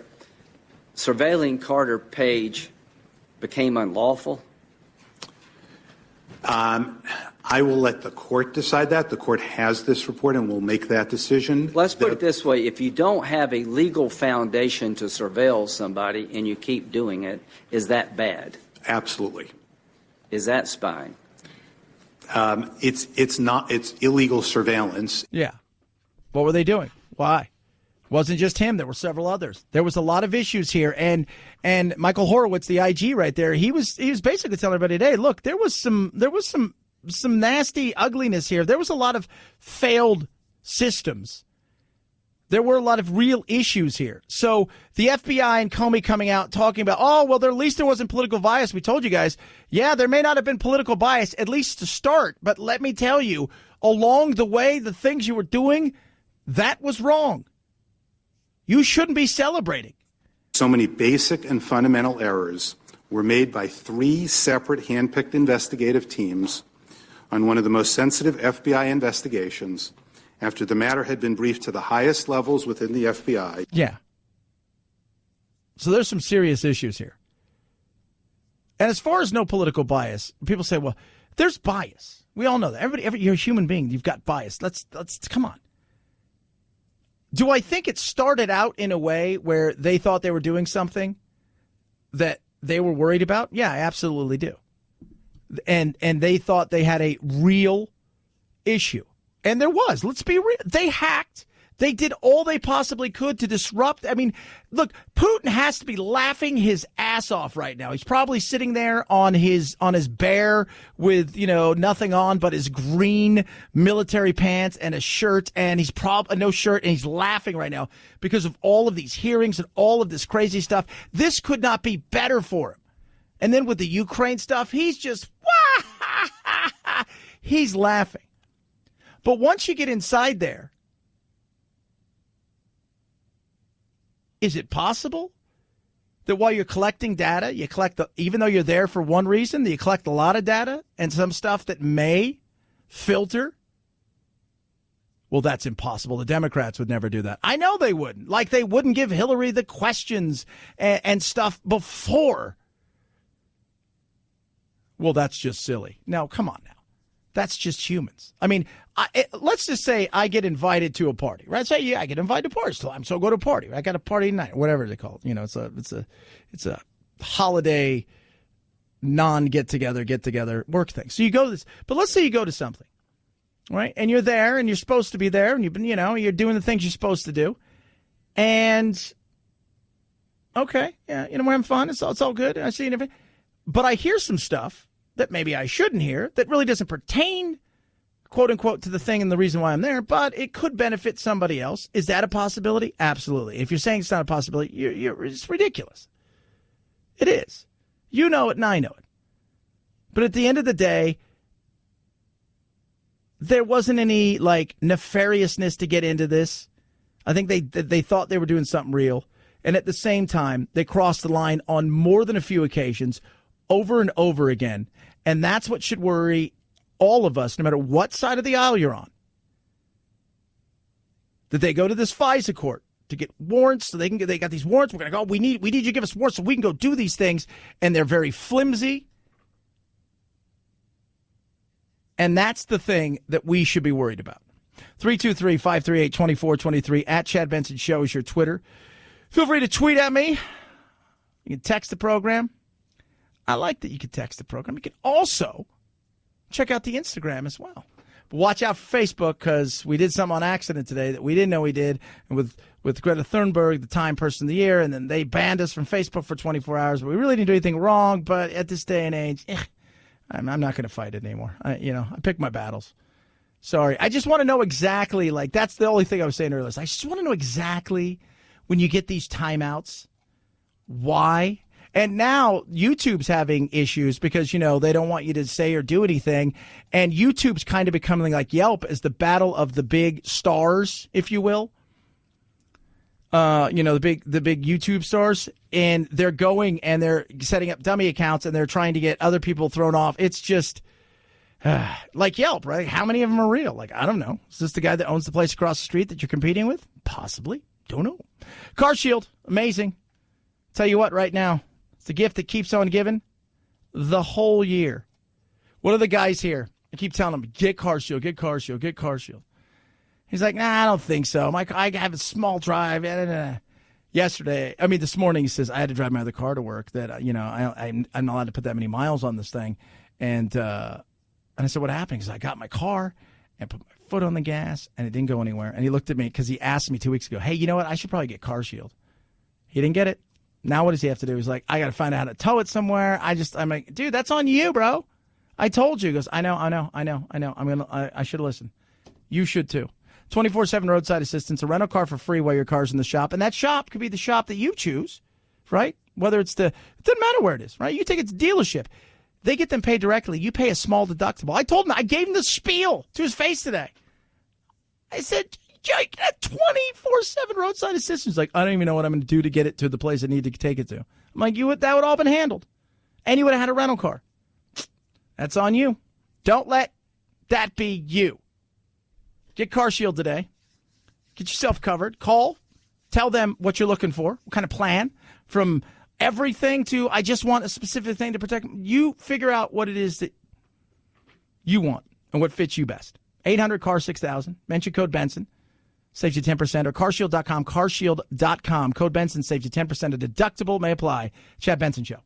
surveilling Carter Page became unlawful? I will let the court decide that. The court has this report and will make that decision. Let's put it this way. If you don't have a legal foundation to surveil somebody and you keep doing it, is that bad? Absolutely. Is that spying? It's not. It's illegal surveillance. Yeah. What were they doing? Why? Wasn't just him. There were several others. There was a lot of issues here. And Michael Horowitz, the IG right there, he was basically telling everybody today, look, there was some nasty ugliness here. There was a lot of failed systems. There were a lot of real issues here. So the FBI and Comey coming out talking about, oh, well, at least there wasn't political bias. We told you guys, yeah, there may not have been political bias, at least to start. But let me tell you, along the way, the things you were doing, that was wrong. You shouldn't be celebrating. So many basic and fundamental errors were made by 3 separate handpicked investigative teams on one of the most sensitive FBI investigations after the matter had been briefed to the highest levels within the FBI. Yeah. So there's some serious issues here. And as far as no political bias, people say, well, there's bias. We all know that. You're a human being. You've got bias. Let's come on. Do I think it started out in a way where they thought they were doing something that they were worried about? Yeah, I absolutely do. And they thought they had a real issue. And there was. Let's be real. They hacked. They did all they possibly could to disrupt. I mean, look, Putin has to be laughing his ass off right now. He's probably sitting there on his bear with, nothing on but his green military pants and a shirt, and he's no shirt, and he's laughing right now because of all of these hearings and all of this crazy stuff. This could not be better for him. And then with the Ukraine stuff, he's just, he's laughing. But once you get inside there, is it possible that while you're collecting data, even though you're there for one reason, you collect a lot of data and some stuff that may filter well, that's impossible. The Democrats would never do that. I know they wouldn't. Like, they wouldn't give Hillary the questions and stuff before. Well, that's just silly. No, come on now. That's just humans. I mean, let's just say I get invited to a party, right? Say, yeah, I get invited to parties. So I'm so go to a party. I got a party tonight, whatever they call it. You know, it's a holiday non-get together work thing. So you go to this, but let's say you go to something, right? And you're there, and you're supposed to be there, and you've been, you're doing the things you're supposed to do, and okay, yeah, we're having fun. It's all good. I see everything, but I hear some stuff that maybe I shouldn't hear that really doesn't pertain, quote unquote, to the thing and the reason why I'm there, but it could benefit somebody else. Is that a possibility? Absolutely. If you're saying it's not a possibility, it's ridiculous. It is. You know it and I know it. But at the end of the day, there wasn't any nefariousness to get into this. I think they thought they were doing something real. And at the same time, they crossed the line on more than a few occasions, over and over again. And that's what should worry all of us, no matter what side of the aisle you're on. That they go to this FISA court to get warrants, so they got these warrants. We're going to go, we need you to give us warrants so we can go do these things. And they're very flimsy. And that's the thing that we should be worried about. 323-538-2423 at Chad Benson Show is your Twitter. Feel free to tweet at me. You can text the program. I like that you can text the program. You can also check out the Instagram as well. But watch out for Facebook, because we did something on accident today that we didn't know we did. And with Greta Thunberg, the Time Person of the Year, and then they banned us from Facebook for 24 hours. But we really didn't do anything wrong. But at this day and age, I'm not going to fight it anymore. I pick my battles. Sorry. I just want to know exactly, that's the only thing I was saying earlier. I just want to know exactly when you get these timeouts, why. And now YouTube's having issues because, they don't want you to say or do anything. And YouTube's kind of becoming like Yelp as the battle of the big stars, if you will. The big YouTube stars. And they're going and they're setting up dummy accounts and they're trying to get other people thrown off. It's just like Yelp, right? How many of them are real? I don't know. Is this the guy that owns the place across the street that you're competing with? Possibly. Don't know. Car Shield. Amazing. Tell you what, right now. It's the gift that keeps on giving the whole year. What are the guys here? I keep telling them, get Car Shield, get Car Shield, get Car Shield. He's like, nah, I don't think so. I have a small drive. This morning he says, I had to drive my other car to work. That, I'm not allowed to put that many miles on this thing. And I said, what happened? He said, I got my car and put my foot on the gas and it didn't go anywhere. And he looked at me because he asked me 2 weeks ago, hey, you know what? I should probably get Car Shield. He didn't get it. Now what does he have to do? He's like, I got to find out how to tow it somewhere. I'm like, dude, that's on you, bro. I told you. He goes, I know. I should listen. You should too. 24/7 roadside assistance, a rental car for free while your car's in the shop. And that shop could be the shop that you choose, right? Whether it doesn't matter where it is, right? You take it to dealership. They get them paid directly. You pay a small deductible. I told him, I gave him the spiel to his face today. I said, Jake, 24/7 roadside assistance. He's like, I don't even know what I'm going to do to get it to the place I need to take it to. I'm like, that would all been handled. And you would have had a rental car. That's on you. Don't let that be you. Get Car Shield today. Get yourself covered. Call. Tell them what you're looking for. What kind of plan. From everything to, I just want a specific thing to protect. You figure out what it is that you want and what fits you best. 800-CAR-6000. Mention code Benson. Saves you 10%. Or carshield.com. Carshield.com. Code Benson saves you 10%. A deductible may apply. Chad Benson Show.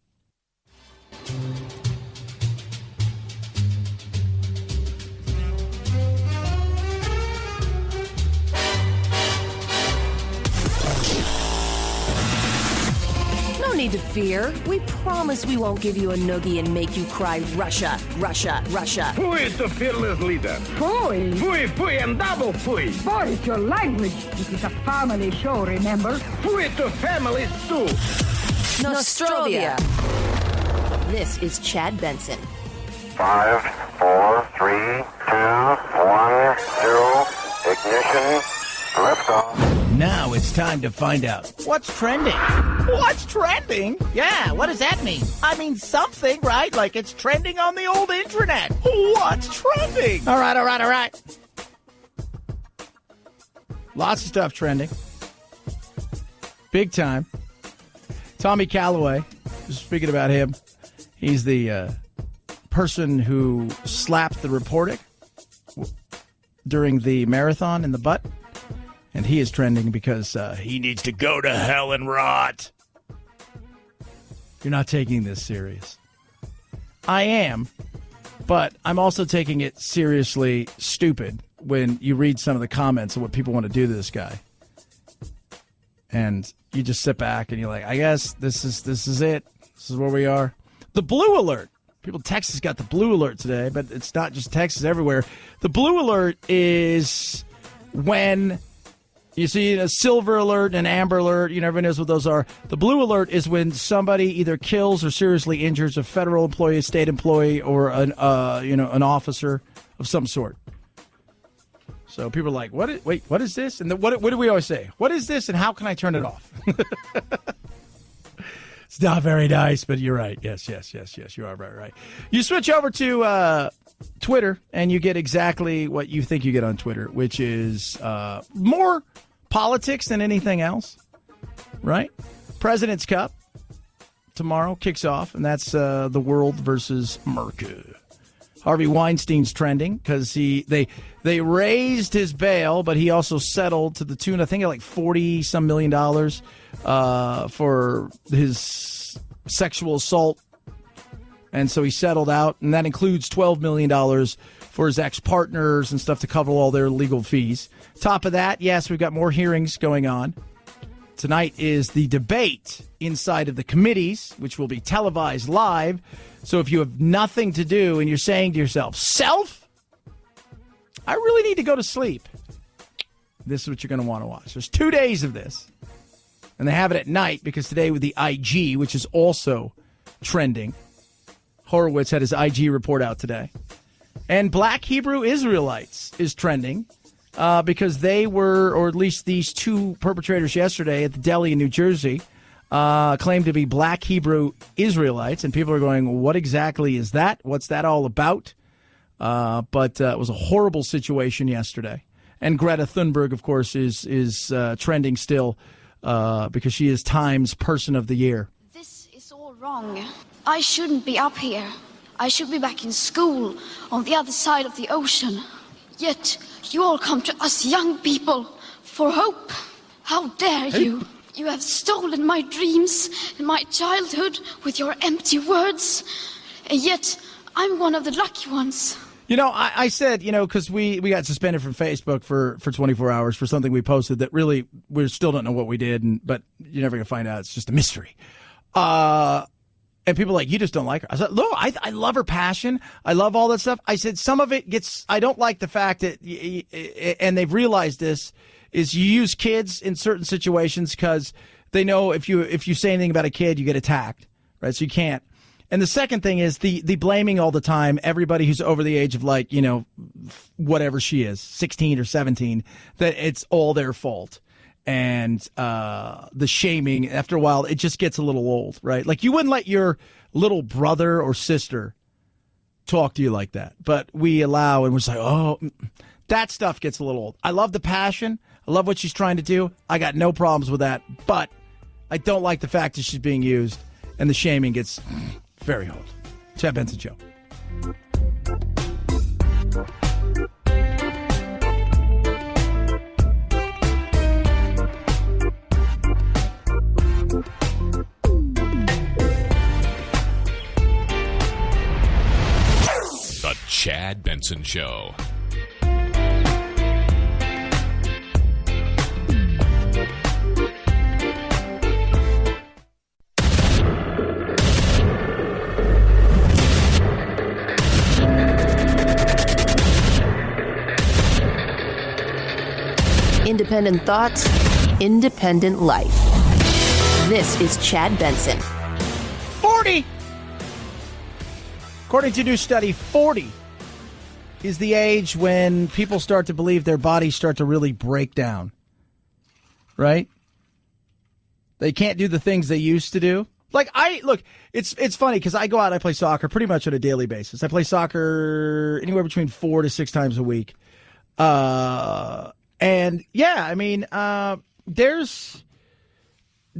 No need to fear. We promise we won't give you a noogie and make you cry Russia, Russia, Russia. Who is the fearless leader? Fui. Fui, fui, and double fui. What is your language? This is a family show, remember? Fui to families too. Nostrovia. This is Chad Benson. 5, 4, 3, 2, 1, 0. Ignition. Liftoff. Now it's time to find out what's trending. What's trending? Yeah, what does that mean? I mean something, right? Like it's trending on the old internet. What's trending? All right. Lots of stuff trending. Big time. Tommy Calloway, speaking about him, he's the person who slapped the reporter during the marathon in the butt. And he is trending because he needs to go to hell and rot. You're not taking this serious. I am, but I'm also taking it seriously stupid when you read some of the comments of what people want to do to this guy. And you just sit back and you're like, I guess this is it. This is where we are. The blue alert. People, Texas got the blue alert today, but it's not just Texas, everywhere. The blue alert is when you see a silver alert and an amber alert. You never knows what those are. The blue alert is when somebody either kills or seriously injures a federal employee, a state employee, or an officer of some sort. So people are like, what is this? And what do we always say? What is this and how can I turn it off? It's not very nice, but you're right. Yes, you are very right. You switch over to Twitter and you get exactly what you think you get on Twitter, which is more politics than anything else, right? President's Cup tomorrow kicks off, and that's the world versus America. Harvey Weinstein's trending because they raised his bail, but he also settled to the tune, I think, of like $40-some million for his sexual assault. And so he settled out, and that includes $12 million for his ex-partners and stuff to cover all their legal fees. Top of that, yes, we've got more hearings going on. Tonight is the debate inside of the committees, which will be televised live. So if you have nothing to do and you're saying to yourself, self, I really need to go to sleep, this is what you're going to want to watch. There's 2 days of this, and they have it at night because today with the IG, which is also trending, Horowitz had his IG report out today. And Black Hebrew Israelites is trending because they were, or at least these two perpetrators yesterday at the deli in New Jersey, claimed to be Black Hebrew Israelites. And people are going, what exactly is that? What's that all about? But it was a horrible situation yesterday. And Greta Thunberg, of course, is trending still because she is Time's Person of the Year. This is all wrong. I shouldn't be up here. I should be back in school on the other side of the ocean. Yet you all come to us young people for hope. How dare you? You have stolen my dreams and my childhood with your empty words. And yet I'm one of the lucky ones. You know, I said, because we got suspended from Facebook for 24 hours for something we posted that really we still don't know what we did, but you're never going to find out. It's just a mystery. And people are like, you just don't like her. I said, no, I love her passion. I love all that stuff. I said, some of it I don't like the fact that, and they've realized this, is you use kids in certain situations because they know if you say anything about a kid, you get attacked, right? So you can't. And the second thing is the blaming all the time, everybody who's over the age of whatever she is, 16 or 17, that it's all their fault. And the shaming, after a while, it just gets a little old, right? Like you wouldn't let your little brother or sister talk to you like that. But we allow, and we're just like, oh, that stuff gets a little old. I love the passion. I love what she's trying to do. I got no problems with that. But I don't like the fact that she's being used, and the shaming gets very old. Chad Benson Show. The Chad Benson Show. Independent thoughts, independent life. This is Chad Benson. 40! According to a new study, 40 is the age when people start to believe their bodies start to really break down. Right? They can't do the things they used to do. It's funny because I go out and I play soccer pretty much on a daily basis. I play soccer anywhere between 4 to 6 times a week. And yeah, I mean, there's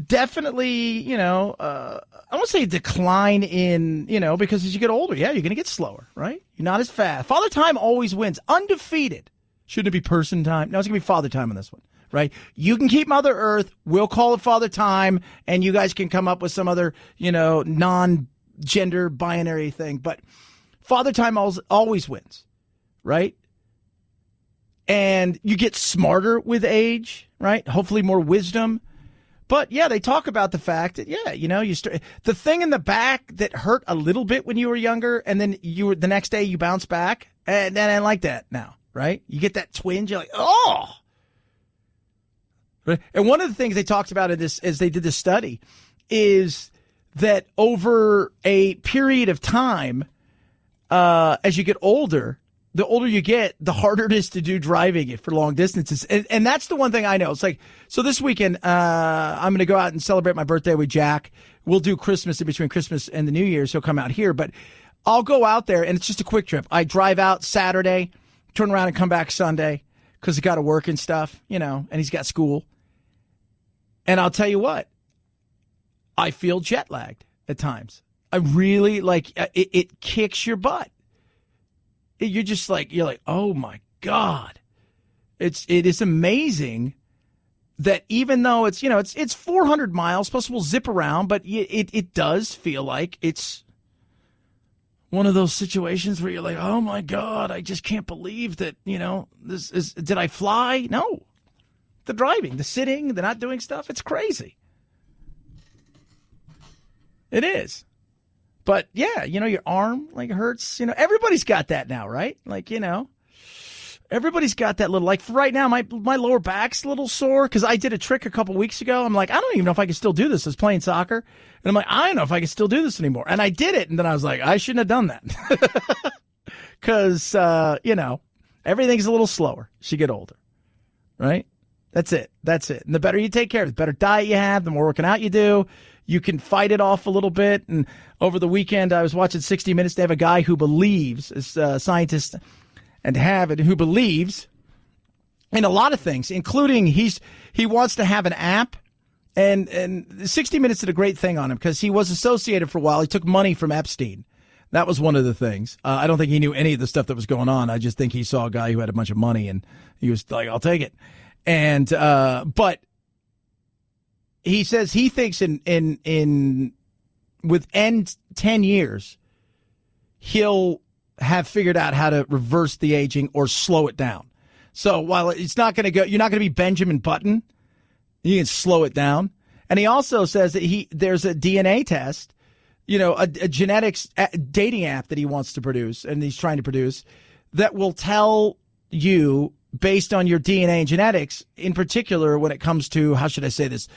definitely, I won't say a decline in, because as you get older, yeah, you're going to get slower, right? You're not as fast. Father Time always wins. Undefeated. Shouldn't it be person time? No, it's going to be Father Time on this one, right? You can keep Mother Earth. We'll call it Father Time, and you guys can come up with some other, non-gender binary thing. But Father Time always wins, right? And you get smarter with age, right? Hopefully more wisdom. But yeah, they talk about the fact that, the thing in the back that hurt a little bit when you were younger, and then the next day you bounce back, and then I like that now, right? You get that twinge, you're like, oh. And one of the things they talked about in this, as they did this study, is that over a period of time, as you get older, the older you get, the harder it is to do driving for long distances. And that's the one thing I know. It's like, so this weekend, I'm going to go out and celebrate my birthday with Jack. We'll do Christmas in between Christmas and the New Year's. He'll come out here, but I'll go out there and it's just a quick trip. I drive out Saturday, turn around and come back Sunday because I got to work and stuff, and he's got school. And I'll tell you what, I feel jet lagged at times. I really it kicks your butt. You're just you're like, oh my God. It is amazing that even though it's, it's 400 miles, plus we'll zip around, but it does feel like it's one of those situations where you're like, oh my God, I just can't believe that, did I fly? No. The driving, the sitting, the not doing stuff, it's crazy. It is. But yeah, your arm hurts. Everybody's got that now, right? Everybody's got that little. For right now, my lower back's a little sore because I did a trick a couple weeks ago. I'm like, I don't even know if I can still do this. I was playing soccer, and I'm like, I don't know if I can still do this anymore. And I did it, and then I was like, I shouldn't have done that because everything's a little slower as you get older, right? That's it. And the better you take care of it, the better diet you have, the more working out you do. You can fight it off a little bit. And over the weekend, I was watching 60 Minutes. They have a guy who believes, is a scientist, and who believes in a lot of things, including he wants to have an app. And 60 Minutes did a great thing on him because he was associated for a while. He took money from Epstein. That was one of the things. I don't think he knew any of the stuff that was going on. I just think he saw a guy who had a bunch of money, and he was like, I'll take it. And but he says he thinks in within 10 years, he'll have figured out how to reverse the aging or slow it down. So while it's not going to go, you're not going to be Benjamin Button. You can slow it down. And he also says that there's a DNA test, a genetics dating app that he wants to produce and he's trying to produce that will tell you, based on your DNA and genetics, in particular when it comes to, how should I say this,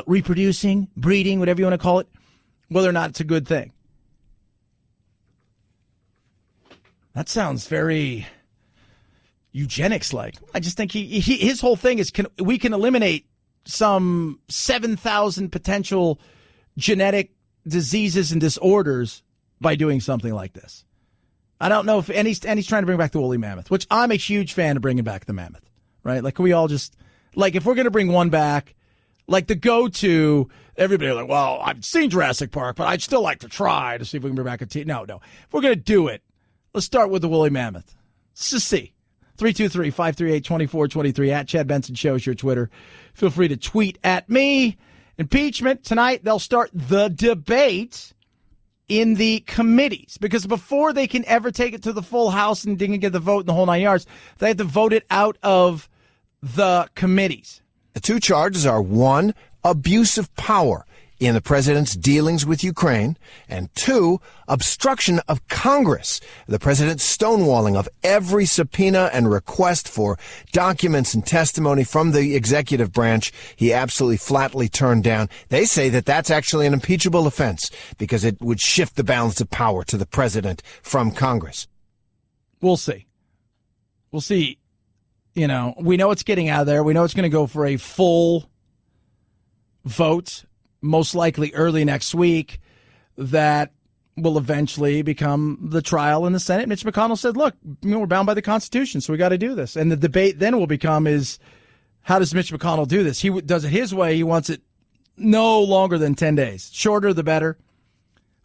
reproducing, breeding, whatever you want to call it, whether or not it's a good thing. That sounds very eugenics-like. I just think his whole thing is we can eliminate some 7,000 potential genetic diseases and disorders by doing something like this. I don't know if, and he's trying to bring back the woolly mammoth, which I'm a huge fan of bringing back the mammoth, right? Can we all just, if we're going to bring one back, the go-to, everybody like, well, I've seen Jurassic Park, but I'd still like to try to see if we can bring back a No. If we're going to do it, let's start with the woolly mammoth. Let's just see. 323-538-2423 at Chad Benson Show is your Twitter. Feel free to tweet at me. Impeachment tonight, they'll start the debate in the committees, because before they can ever take it to the full House and didn't get the vote in the whole 9 yards, they have to vote it out of the committees. The two charges are: one, abuse of power in the president's dealings with Ukraine, and two, obstruction of Congress, the president's stonewalling of every subpoena and request for documents and testimony from the executive branch he absolutely flatly turned down. They say that that's actually an impeachable offense because it would shift the balance of power to the president from Congress. We'll see. We'll see. We know it's getting out of there. We know it's going to go for a full vote, most likely early next week, that will eventually become the trial in the Senate. Mitch McConnell said, look, we're bound by the Constitution, so we got to do this. And the debate then will become is, how does Mitch McConnell do this? He does it his way. He wants it no longer than 10 days. Shorter, the better.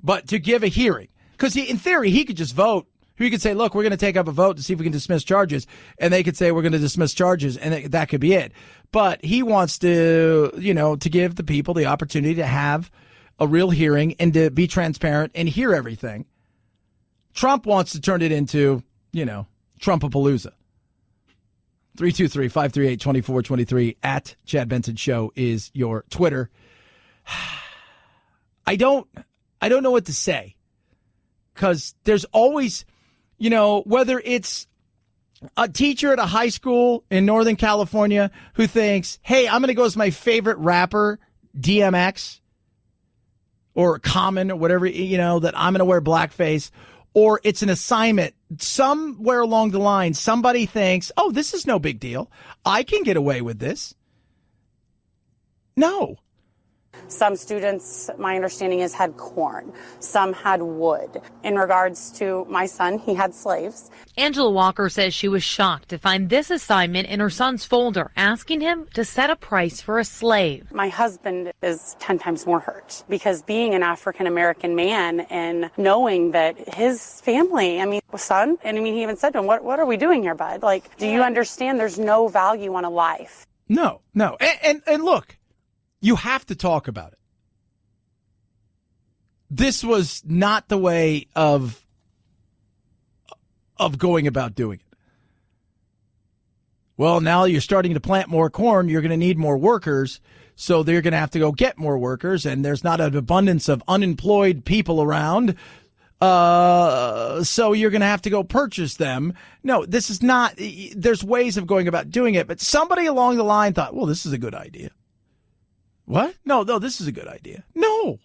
But to give a hearing, because in theory, he could just vote. He could say, look, we're going to take up a vote to see if we can dismiss charges. And they could say, we're going to dismiss charges. And that could be it. But he wants to, to give the people the opportunity to have a real hearing and to be transparent and hear everything. Trump wants to turn it into, Trumpapalooza. 323-538-2423 at Chad Benson Show is your Twitter. I don't know what to say, because there's always, whether it's a teacher at a high school in Northern California who thinks, hey, I'm going to go as my favorite rapper, DMX, or Common, or whatever, that I'm going to wear blackface, or it's an assignment. Somewhere along the line, somebody thinks, oh, this is no big deal. I can get away with this. No. Some students, my understanding is, had corn. Some had wood. In regards to my son, he had slaves. Angela Walker says she was shocked to find this assignment in her son's folder, asking him to set a price for a slave. My husband is 10 times more hurt, because being an African-American man and knowing that his family, son, and he even said to him, what are we doing here, bud? Like, do you understand there's no value on a life? No. And look, you have to talk about it. This was not the way of going about doing it. Well, now you're starting to plant more corn. You're going to need more workers. So they're going to have to go get more workers. And there's not an abundance of unemployed people around. So you're going to have to go purchase them. No, this is not. There's ways of going about doing it. But somebody along the line thought, well, this is a good idea. What? No, this is a good idea. No.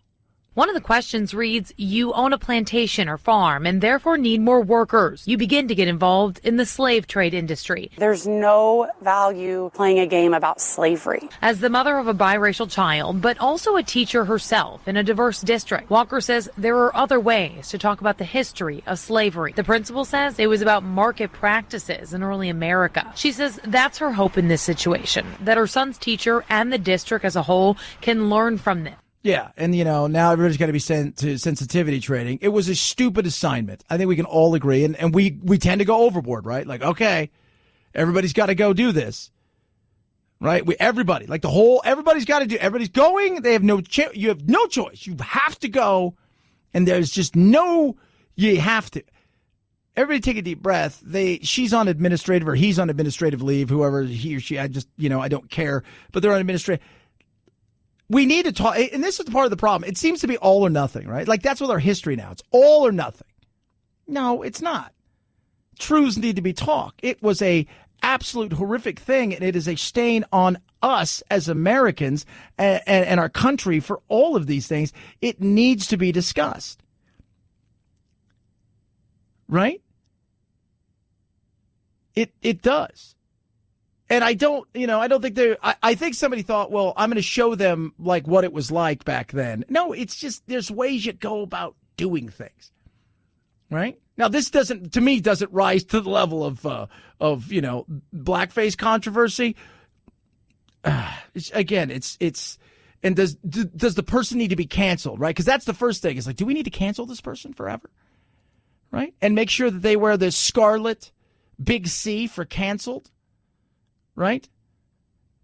One of the questions reads, you own a plantation or farm and therefore need more workers. You begin to get involved in the slave trade industry. There's no value playing a game about slavery. As the mother of a biracial child, but also a teacher herself in a diverse district, Walker says there are other ways to talk about the history of slavery. The principal says it was about market practices in early America. She says that's her hope in this situation, that her son's teacher and the district as a whole can learn from this. Yeah, and now everybody's got to be sent to sensitivity training. It was a stupid assignment. I think we can all agree, and we tend to go overboard, right? Like, okay, everybody's got to go do this, right? Everybody's got to do. Everybody's going. They have no. You have no choice. You have to go, and there's just no. You have to. Everybody take a deep breath. She's on administrative, or he's on administrative leave. Whoever he or she. I don't care, but they're on administrative. We need to talk, and this is the part of the problem. It seems to be all or nothing, right? Like, that's with our history now. It's all or nothing. No, it's not. Truths need to be talked. It was a absolute horrific thing, and it is a stain on us as Americans and our country for all of these things. It needs to be discussed. Right? It does. And I don't think I think somebody thought, well, I'm going to show them like what it was like back then. No, it's just there's ways you go about doing things. Right? Now, this doesn't rise to the level of blackface controversy. It's and does the person need to be canceled? Right? Because that's the first thing. It's like, do we need to cancel this person forever? Right? And make sure that they wear the scarlet big C for canceled. Right?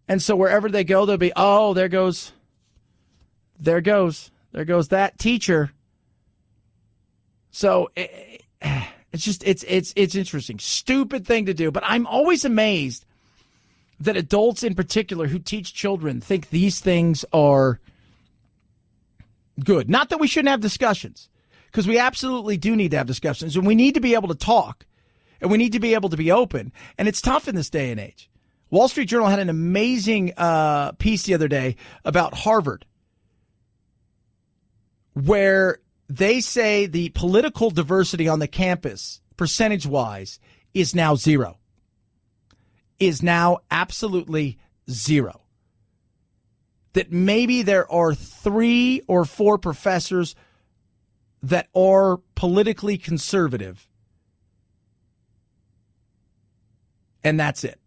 And so wherever they go, they'll be, oh, there goes that teacher. So it's interesting. Stupid thing to do. But I'm always amazed that adults in particular who teach children think these things are good. Not that we shouldn't have discussions, because we absolutely do need to have discussions, and we need to be able to talk, and we need to be able to be open. And it's tough in this day and age. Wall Street Journal had an amazing piece the other day about Harvard, where they say the political diversity on the campus, percentage-wise, is now zero. Is now absolutely zero. That maybe there are 3 or 4 professors that are politically conservative, and that's it.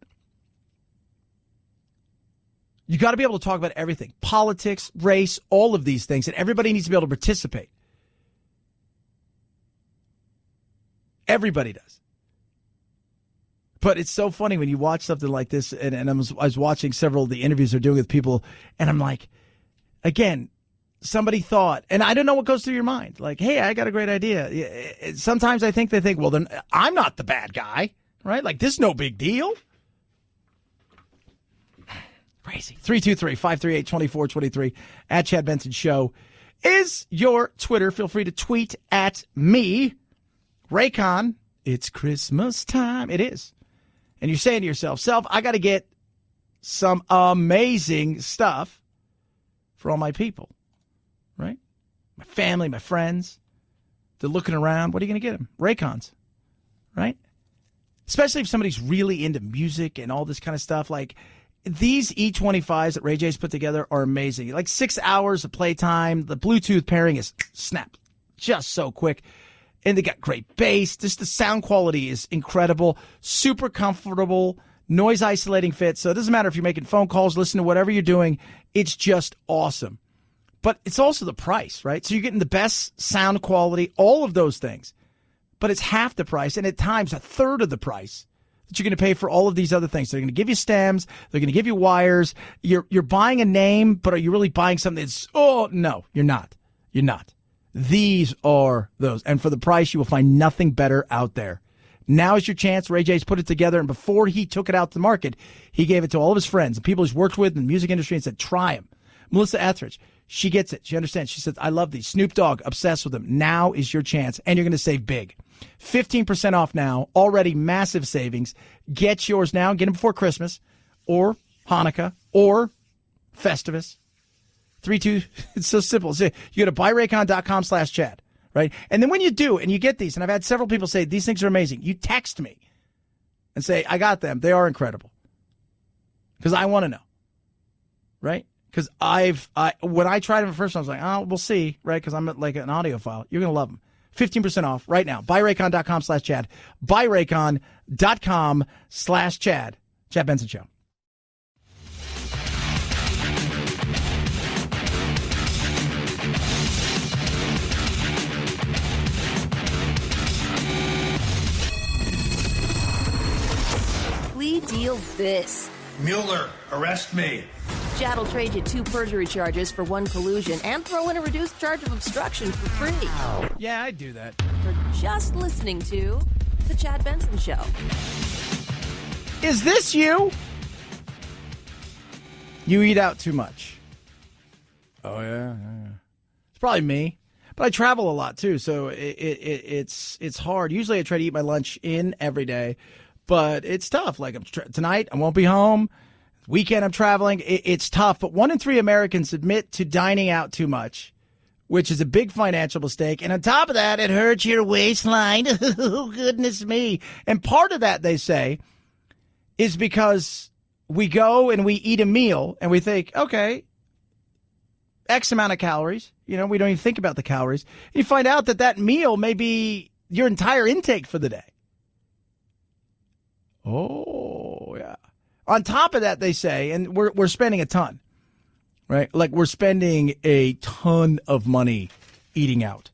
You got to be able to talk about everything. Politics, race, all of these things. And everybody needs to be able to participate. Everybody does. But it's so funny when you watch something like this. And I was watching several of the interviews they're doing with people. And I'm like, again, somebody thought, and I don't know what goes through your mind. Like, hey, I got a great idea. Sometimes I think they think, well, then I'm not the bad guy, right? Like, this is no big deal. Crazy. 323-538-2423 at Chad Benson Show is your Twitter. Feel free to tweet at me. Raycon, it's Christmas time. It is. And you're saying to yourself, I got to get some amazing stuff for all my people, right? My family, my friends. They're looking around. What are you going to get them? Raycons, right? Especially if somebody's really into music and all this kind of stuff. Like, these E25s that Ray J's put together are amazing. Like 6 hours of playtime. The Bluetooth pairing is snap, just so quick. And they got great bass. Just the sound quality is incredible. Super comfortable, noise isolating fit. So it doesn't matter if you're making phone calls, listening to whatever you're doing. It's just awesome. But it's also the price, right? So you're getting the best sound quality, all of those things. But it's half the price, and at times a third of the price that you're going to pay for all of these other things. They're going to give you stems. They're going to give you wires. You're buying a name, but are you really buying something that's, oh, no, you're not. You're not. These are those. And for the price, you will find nothing better out there. Now is your chance. Ray J's put it together, and before he took it out to the market, he gave it to all of his friends and people he's worked with in the music industry and said, try them. Melissa Etheridge, she gets it. She understands. She says, I love these. Snoop Dogg, obsessed with them. Now is your chance, and you're going to save big. 15% off now. Already massive savings. Get yours now. Get them before Christmas or Hanukkah or Festivus. 3-2. It's so simple. So you go to buyraycon.com/Chad, right? And then when you do and you get these, and I've had several people say, these things are amazing. You text me and say, I got them. They are incredible. Because I want to know, right? Because when I tried them at first, I was like, oh, we'll see, right? Because I'm like an audiophile. You're going to love them. 15% off right now. Buyraycon.com/Chad. Buyraycon.com/Chad. Chad Benson Show. Plea deal this. Mueller, arrest me. Chad will trade you 2 perjury charges for 1 collusion and throw in a reduced charge of obstruction for free. Yeah, I'd do that. For just listening to The Chad Benson Show. Is this you? You eat out too much. Oh, yeah. It's probably me. But I travel a lot, too, so it's hard. Usually I try to eat my lunch in every day, but it's tough. Like tonight, I won't be home. Weekend, I'm traveling. It's tough. But 1 in 3 Americans admit to dining out too much, which is a big financial mistake. And on top of that, it hurts your waistline. Oh, goodness me. And part of that, they say, is because we go and we eat a meal and we think, okay, X amount of calories. You know, we don't even think about the calories. You find out that that meal may be your entire intake for the day. Oh, yeah. On top of that, they say, and we're spending a ton, right? Like, we're spending a ton of money eating out.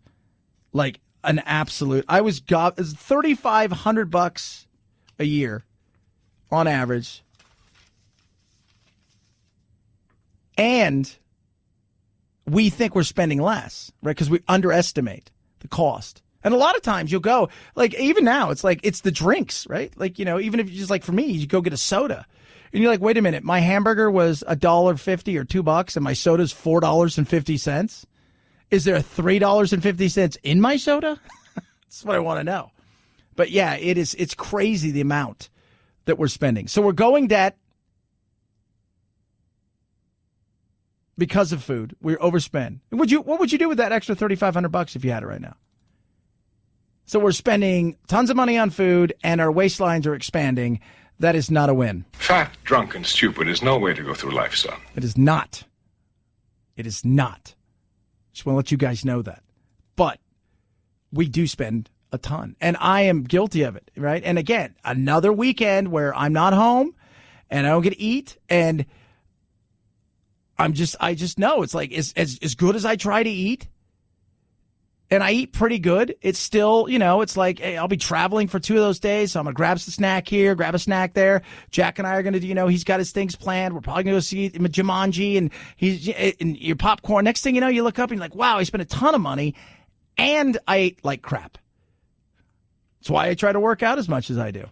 Like, an absolute. It's $3,500 a year on average. And we think we're spending less, right? Because we underestimate the cost. And a lot of times you'll go, like, even now, it's like, it's the drinks, right? Like, you know, even if you just, like, for me, you go get a soda. And you're like, wait a minute, my hamburger was $1.50 or $2, and my soda's $4.50. Is there $3.50 in my soda? That's what I want to know. But yeah, it's crazy the amount that we're spending. So we're going debt because of food. We're overspend. What would you do with that extra $3,500 if you had it right now? So we're spending tons of money on food, and our waistlines are expanding. That is not a win. Fat, drunk, and stupid is no way to go through life, son. It is not. It is not. Just want to let you guys know that. But we do spend a ton, and I am guilty of it, right? And again, another weekend where I'm not home and I don't get to eat, and I just know it's like as good as I try to eat, and I eat pretty good, it's still, it's like, hey, I'll be traveling for 2 of those days, so I'm going to grab a snack here, grab a snack there. Jack and I are going to, he's got his things planned. We're probably going to go see Jumanji, and your popcorn. Next thing you know, you look up and you're like, wow, I spent a ton of money, and I ate like crap. That's why I try to work out as much as I do.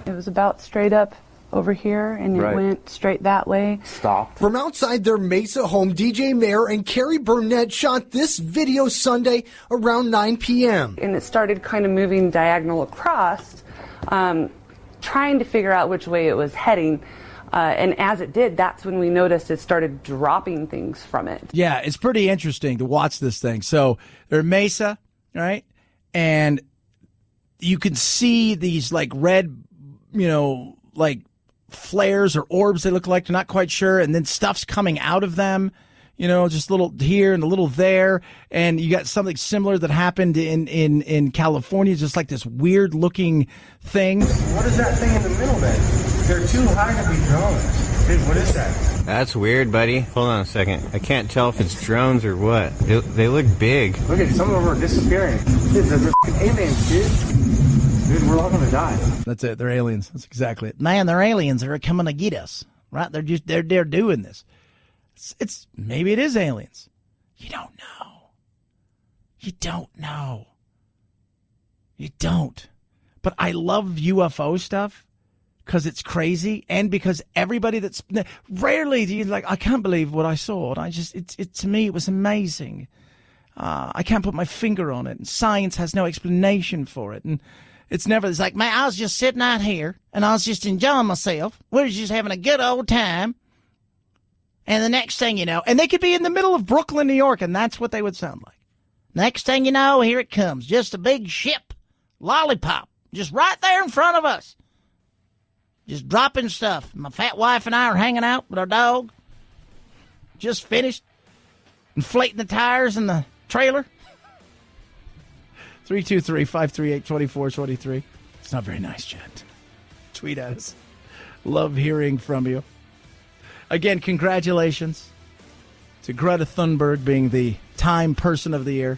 It was about straight up over here, and it went straight that way. Stopped. From outside their Mesa home, DJ Mayer and Carrie Burnett shot this video Sunday around 9 p.m. And it started kind of moving diagonal across, trying to figure out which way it was heading. And as it did, that's when we noticed it started dropping things from it. Yeah, it's pretty interesting to watch this thing. So they're Mesa, right? And you can see these like red, like flares or orbs, they look like. They're not quite sure. And then stuff's coming out of them, just a little here and a little there. And you got something similar that happened in California, just like this weird looking thing. What is that thing in the middle then? They're too high to be drones. Dude, what is that? That's weird, buddy. Hold on a second. I can't tell if it's drones or what. They look big. Look at some of them are disappearing. Dude, they're aliens, dude. Dude, we're all gonna die. That's it. They're aliens. That's exactly it. Man, they're aliens. They're coming to get us. Right? They're doing this. It's maybe it is aliens. You don't know. You don't. But I love UFO stuff because it's crazy, and because everybody that's rarely do you like, I can't believe what I saw. And to me it was amazing. I can't put my finger on it, and science has no explanation for it, and it's like, man, I was just sitting out here, and I was just enjoying myself. We were just having a good old time. And the next thing you know, and they could be in the middle of Brooklyn, New York, and that's what they would sound like. Next thing you know, here it comes. Just a big ship. Lollipop. Just right there in front of us. Just dropping stuff. My fat wife and I are hanging out with our dog. Just finished inflating the tires in the trailer. 323-538-2423. It's not very nice, Chad. Tweet at us. Love hearing from you. Again, congratulations to Greta Thunberg being the Time Person of the Year.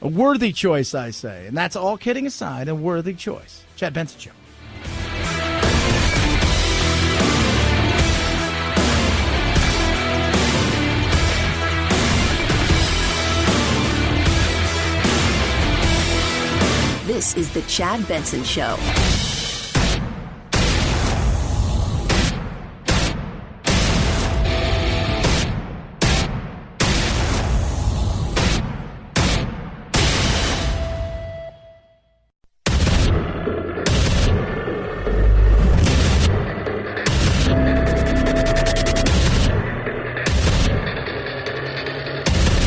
A worthy choice, I say. And that's all kidding aside, a worthy choice. Chad Benson Show. This is the Chad Benson Show.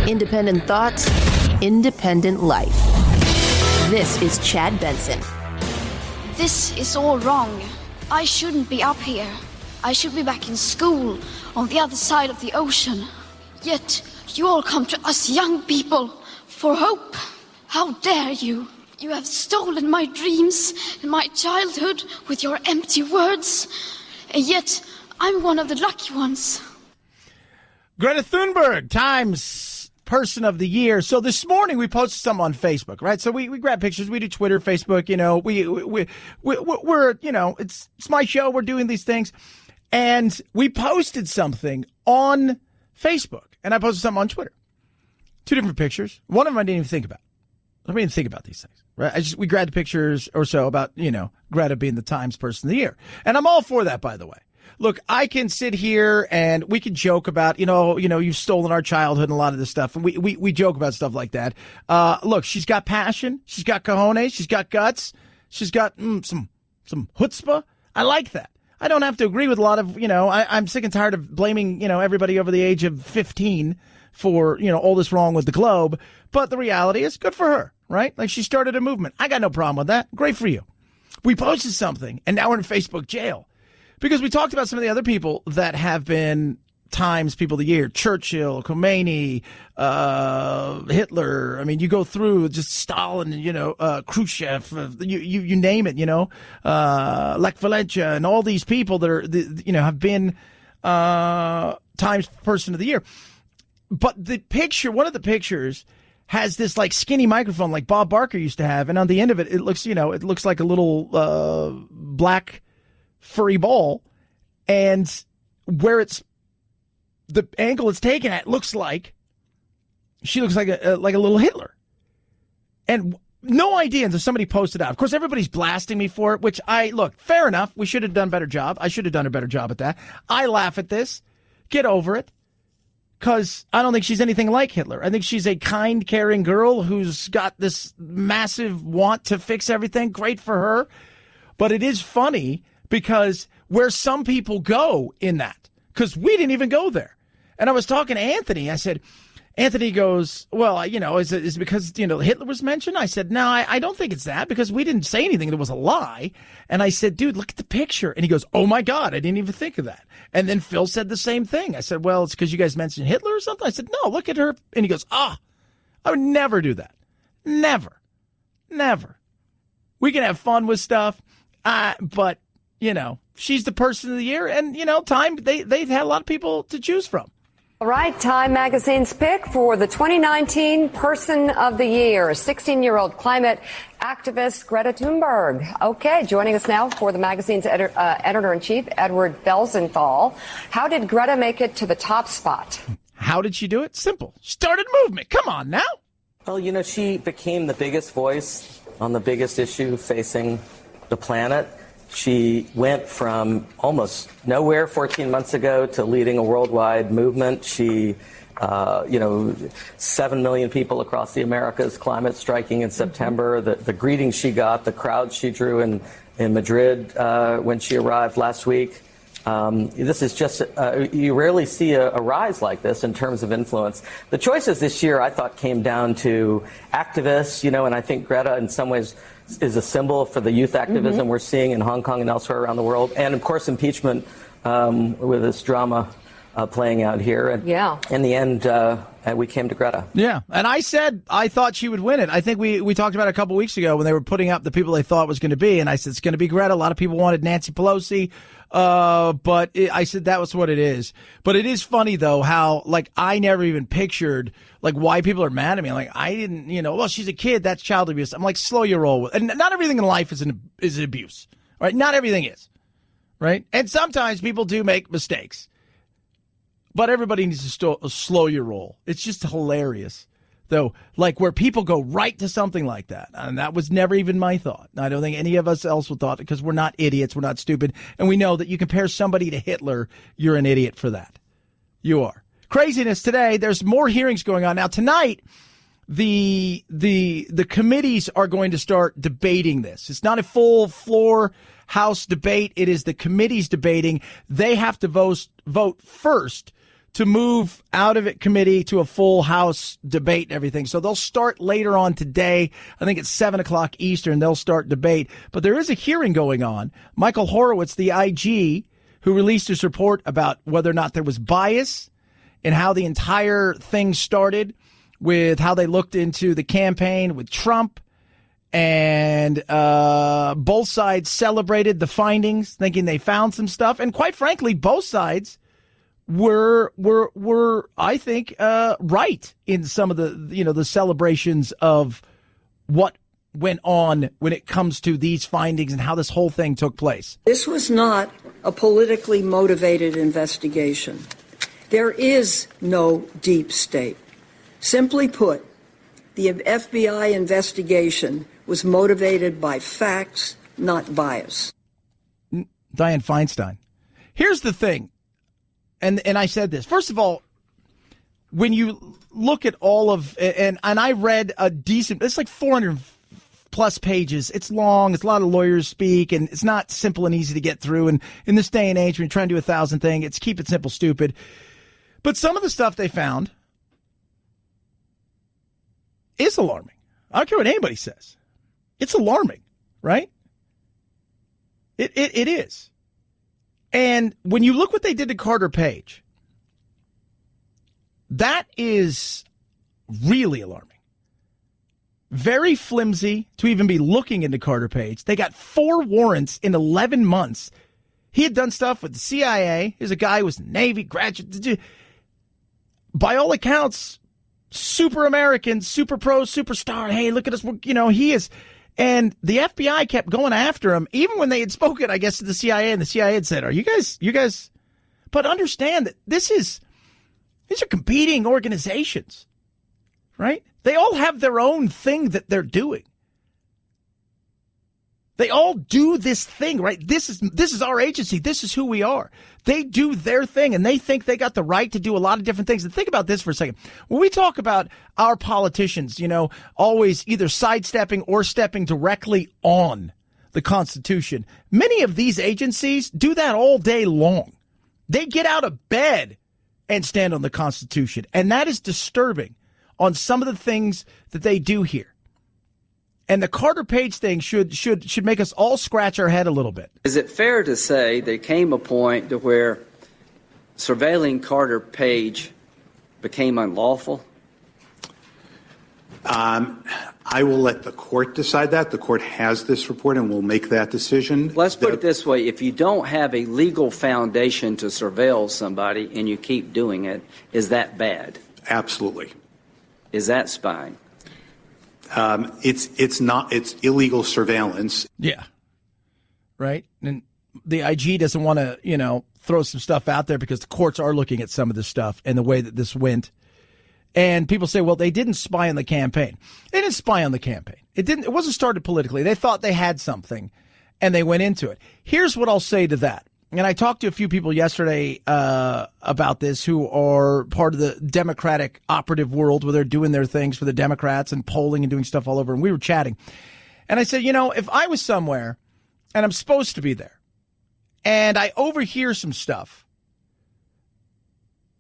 Independent thoughts, independent life. This is Chad Benson. This is all wrong. I shouldn't be up here. I should be back in school on the other side of the ocean. Yet you all come to us young people for hope. How dare you? You have stolen my dreams and my childhood with your empty words. And yet I'm one of the lucky ones. Greta Thunberg, Times Person of the Year. So this morning we posted something on Facebook, right? So we grab pictures. We do Twitter, Facebook. We're it's my show. We're doing these things, and we posted something on Facebook, and I posted something on Twitter. 2 different pictures. One of them I didn't even think about. I didn't think about these things, right? We grabbed pictures or so about Greta being the Times Person of the Year, and I'm all for that, by the way. Look, I can sit here and we can joke about, you've stolen our childhood and a lot of this stuff. And we joke about stuff like that. Look, she's got passion. She's got cojones. She's got guts. She's got some chutzpah. I like that. I don't have to agree with a lot of, I'm sick and tired of blaming, everybody over the age of 15 for, all this wrong with the globe. But the reality is good for her, right? Like she started a movement. I got no problem with that. Great for you. We posted something and now we're in Facebook jail. Because we talked about some of the other people that have been Times People of the Year, Churchill, Khomeini, Hitler. I mean, you go through just Stalin, Khrushchev, you name it, Lech Walesa, and all these people that are, have been Times Person of the Year. But the picture, one of the pictures has this like skinny microphone like Bob Barker used to have. And on the end of it, it looks like a little black furry ball. And where the angle it's taken at looks like she looks like a little Hitler. And no idea until somebody posted out. Of course, everybody's blasting me for it, which fair enough. We should have done a better job. I should have done a better job at that. I laugh at this. Get over it. Because I don't think she's anything like Hitler. I think she's a kind, caring girl who's got this massive want to fix everything. Great for her. But it is funny because where some people go in that, because we didn't even go there. And I was talking to Anthony. I said, Anthony goes, well, is it because, Hitler was mentioned? I said, no, I don't think it's that because we didn't say anything that was a lie. And I said, dude, look at the picture. And he goes, oh, my God, I didn't even think of that. And then Phil said the same thing. I said, well, it's because you guys mentioned Hitler or something. I said, no, look at her. And he goes, I would never do that. Never. We can have fun with stuff. But, she's the person of the year. And, Time, they've had a lot of people to choose from. All right, Time Magazine's pick for the 2019 Person of the Year, 16-year-old climate activist Greta Thunberg. Okay, joining us now for the magazine's editor-in-chief, Edward Felsenthal. How did Greta make it to the top spot? How did she do it? Simple. Started a movement. Come on now. Well, she became the biggest voice on the biggest issue facing the planet. She went from almost nowhere 14 months ago to leading a worldwide movement. She, 7 million people across the Americas climate striking in September. The greetings she got, the crowd she drew in Madrid when she arrived last week. This is just, you rarely see a rise like this in terms of influence. The choices this year, I thought, came down to activists, and I think Greta in some ways is a symbol for the youth activism we're seeing in Hong Kong and elsewhere around the world. And, of course, impeachment with this drama playing out here. And in the end, we came to Greta. Yeah. And I said I thought she would win it. I think we talked about it a couple weeks ago when they were putting up the people they thought was going to be. And I said, it's going to be Greta. A lot of people wanted Nancy Pelosi. I said that was what it is. But it is funny, though, how, I never even pictured, why people are mad at me. I didn't, well, she's a kid. That's child abuse. I'm like, slow your roll. And not everything in life is an abuse, right? Not everything is, right? And sometimes people do make mistakes. But everybody needs to slow your roll. It's just hilarious, though, where people go right to something like that. And that was never even my thought. I don't think any of us else would thought, because we're not idiots. We're not stupid. And we know that you compare somebody to Hitler, you're an idiot for that. You are. Craziness today. There's more hearings going on. Now, tonight, the committees are going to start debating this. It's not a full floor House debate. It is the committees debating. They have to vote first to move out of it committee to a full House debate and everything. So they'll start later on today. I think it's 7 o'clock Eastern. They'll start debate. But there is a hearing going on. Michael Horowitz, the IG, who released his report about whether or not there was bias in how the entire thing started, with how they looked into the campaign with Trump. And both sides celebrated the findings, thinking they found some stuff. And quite frankly, both sides were I think right in some of the celebrations of what went on when it comes to these findings and how this whole thing took place. This was not a politically motivated investigation. There is no deep state. Simply put, the FBI investigation was motivated by facts, not bias. Dianne Feinstein. Here's the thing. And I said this. First of all, when you look at all of, and I read a decent, it's like 400 plus pages. It's long. It's a lot of lawyers speak, and it's not simple and easy to get through. And in this day and age, when you're trying to do 1,000 things, it's keep it simple, stupid. But some of the stuff they found is alarming. I don't care what anybody says. It's alarming, right? It is. And when you look what they did to Carter Page, That is really alarming. Very flimsy to even be looking into Carter Page. They got 4 warrants in 11 months. He had done stuff with the CIA. He's a guy who was Navy graduate. By all accounts, super American, super pro, superstar. Hey, look at us. He is. And the FBI kept going after him, even when they had spoken, I guess, to the CIA, and the CIA had said, you guys, but understand that these are competing organizations, right? They all have their own thing that they're doing. They all do this thing, right? This is our agency. This is who we are. They do their thing, and they think they got the right to do a lot of different things. And think about this for a second. When we talk about our politicians, always either sidestepping or stepping directly on the Constitution, many of these agencies do that all day long. They get out of bed and stand on the Constitution, and that is disturbing on some of the things that they do here. And the Carter Page thing should make us all scratch our head a little bit. Is it fair to say there came a point to where surveilling Carter Page became unlawful? I will let the court decide that. The court has this report and will make that decision. Let's put it this way. If you don't have a legal foundation to surveil somebody and you keep doing it, is that bad? Absolutely. Is that spying? It's illegal surveillance. Yeah. Right. And the IG doesn't want to, throw some stuff out there because the courts are looking at some of this stuff and the way that this went. And people say, well, they didn't spy on the campaign. They didn't spy on the campaign. It wasn't started politically. They thought they had something and they went into it. Here's what I'll say to that. And I talked to a few people yesterday about this who are part of the Democratic operative world where they're doing their things for the Democrats and polling and doing stuff all over. And we were chatting. And I said, if I was somewhere and I'm supposed to be there and I overhear some stuff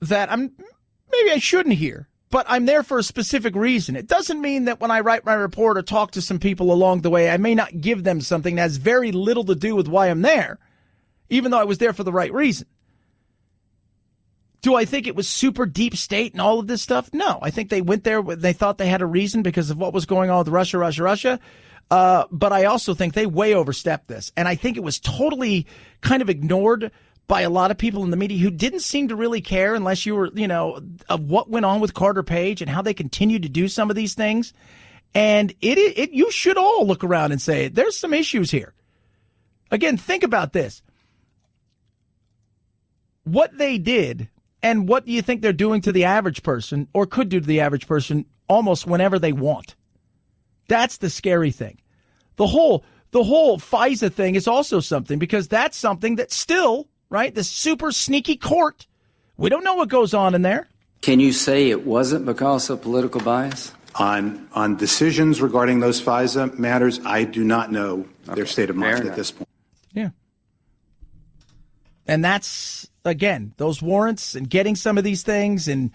that maybe I shouldn't hear, but I'm there for a specific reason. It doesn't mean that when I write my report or talk to some people along the way, I may not give them something that has very little to do with why I'm there, even though I was there for the right reason. Do I think it was super deep state and all of this stuff? No. I think they went there. They thought they had a reason because of what was going on with Russia. But I also think they way overstepped this. And I think it was totally kind of ignored by a lot of people in the media who didn't seem to really care unless you were, of what went on with Carter Page and how they continued to do some of these things. And you should all look around and say, there's some issues here. Again, think about this. What they did and what do you think they're doing to the average person or could do to the average person almost whenever they want? That's the scary thing. The whole FISA thing is also something because that's something that still, right, the super sneaky court, we don't know what goes on in there. Can you say it wasn't because of political bias? On decisions regarding those FISA matters, I do not know their state of mind at this point. Yeah. And that's, again, those warrants and getting some of these things, and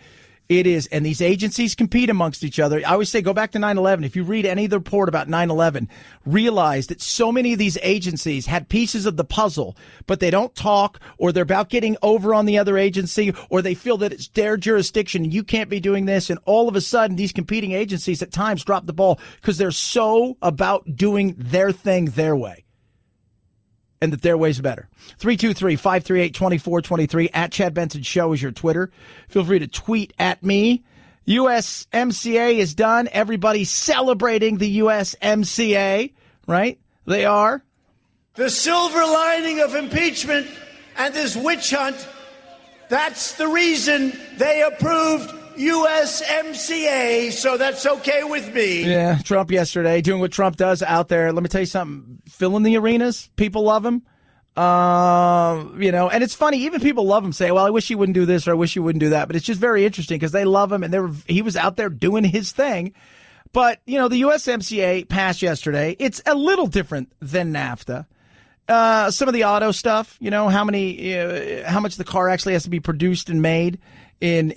these agencies compete amongst each other. I always say go back to 9/11. If you read any of the report about 9/11, realize that so many of these agencies had pieces of the puzzle, but they don't talk, or they're about getting over on the other agency, or they feel that it's their jurisdiction and you can't be doing this. And all of a sudden, these competing agencies at times drop the ball because they're so about doing their thing their way. And that their way's better. 323-538-2423 at Chad Benson Show is your Twitter. Feel free to tweet at me. USMCA is done. Everybody's celebrating the USMCA, right? They are. The silver lining of impeachment and this witch hunt, that's the reason they approved USMCA, so that's okay with me. Yeah, Trump yesterday doing what Trump does out there. Let me tell you something. Filling the arenas. People love him. And it's funny. Even people love him say, well, I wish he wouldn't do this or I wish he wouldn't do that. But it's just very interesting because they love him and he was out there doing his thing. But, the USMCA passed yesterday. It's a little different than NAFTA. Some of the auto stuff, how much the car actually has to be produced and made in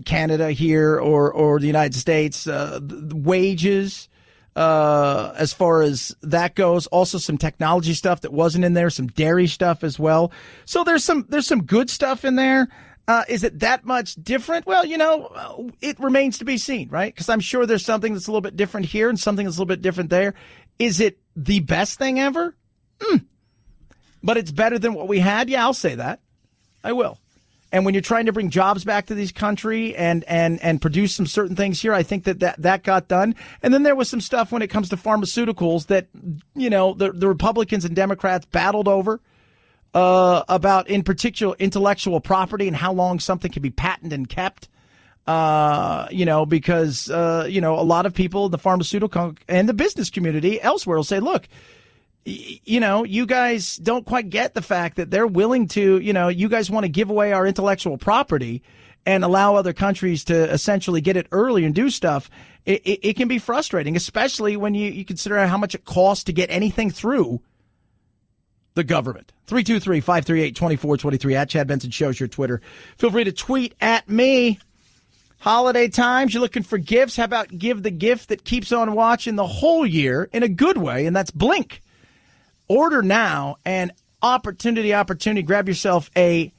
Canada here or the United States, wages, as far as that goes. Also some technology stuff that wasn't in there, some dairy stuff as well. So there's some good stuff in there. Is it that much different? Well, it remains to be seen, right? Because I'm sure there's something that's a little bit different here and something that's a little bit different there. Is it the best thing ever? But it's better than what we had? Yeah, I'll say that. I will. And when you're trying to bring jobs back to this country and produce some certain things here, I think that got done. And then there was some stuff when it comes to pharmaceuticals that, the Republicans and Democrats battled over about, in particular, intellectual property and how long something can be patented and kept. Because a lot of people in the pharmaceutical and the business community elsewhere will say, look, you guys don't quite get the fact that they're willing to, you guys want to give away our intellectual property and allow other countries to essentially get it early and do stuff. It can be frustrating, especially when you consider how much it costs to get anything through the government. 323-538-2423 at Chad Benson Show's your Twitter. Feel free to tweet at me. Holiday times, you're looking for gifts. How about give the gift that keeps on watching the whole year in a good way, and that's Blink. Order now and opportunity. Grab yourself a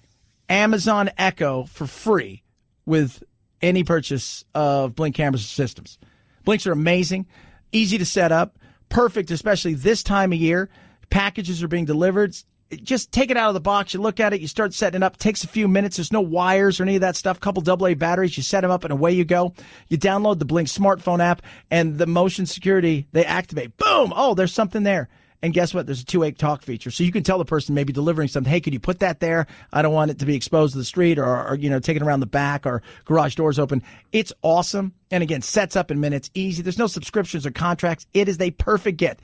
Amazon Echo for free with any purchase of Blink cameras and systems. Blinks are amazing, easy to set up, perfect, especially this time of year. Packages are being delivered. Just take it out of the box. You look at it. You start setting it up. It takes a few minutes. There's no wires or any of that stuff. Couple AA batteries. You set them up and away you go. You download the Blink smartphone app and the motion security, they activate. Boom. Oh, there's something there. And guess what? There's a 2-way talk feature. So you can tell the person maybe delivering something, hey, could you put that there? I don't want it to be exposed to the street or taken around the back or garage doors open. It's awesome. And again, sets up in minutes, easy. There's no subscriptions or contracts. It is a perfect gift.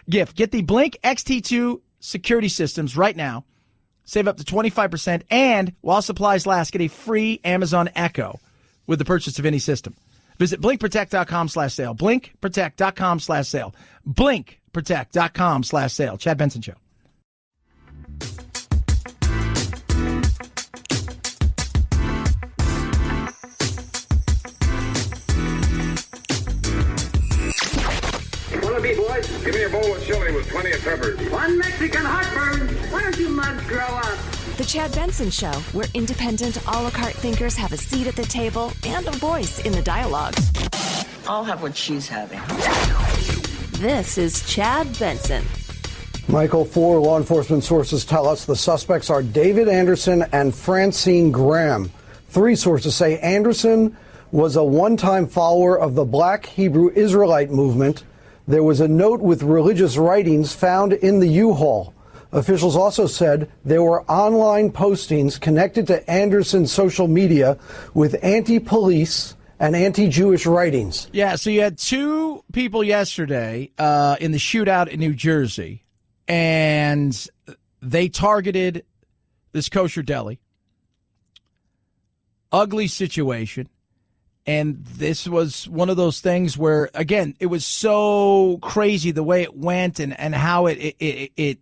Get the Blink XT2 security systems right now. Save up to 25%. And while supplies last, get a free Amazon Echo with the purchase of any system. Visit blinkprotect.com/sale. Blinkprotect.com/sale. Blinkprotect.com/sale. Chad Benson Show. Wanna be boys? Give me a bowl of chili with plenty of peppers. One Mexican heartburn. Why don't you mugs grow up? The Chad Benson Show, where independent, a la carte thinkers have a seat at the table and a voice in the dialogue. I'll have what she's having. This is Chad Benson. Michael, 4 law enforcement sources tell us the suspects are David Anderson and Francine Graham. 3 sources say Anderson was a one-time follower of the Black Hebrew Israelite movement. There was a note with religious writings found in the U-Haul. Officials also said there were online postings connected to Anderson's social media with anti-police and anti-Jewish writings. Yeah, so you had 2 people yesterday in the shootout in New Jersey, and they targeted this kosher deli. Ugly situation. And this was one of those things where, again, it was so crazy the way it went and how it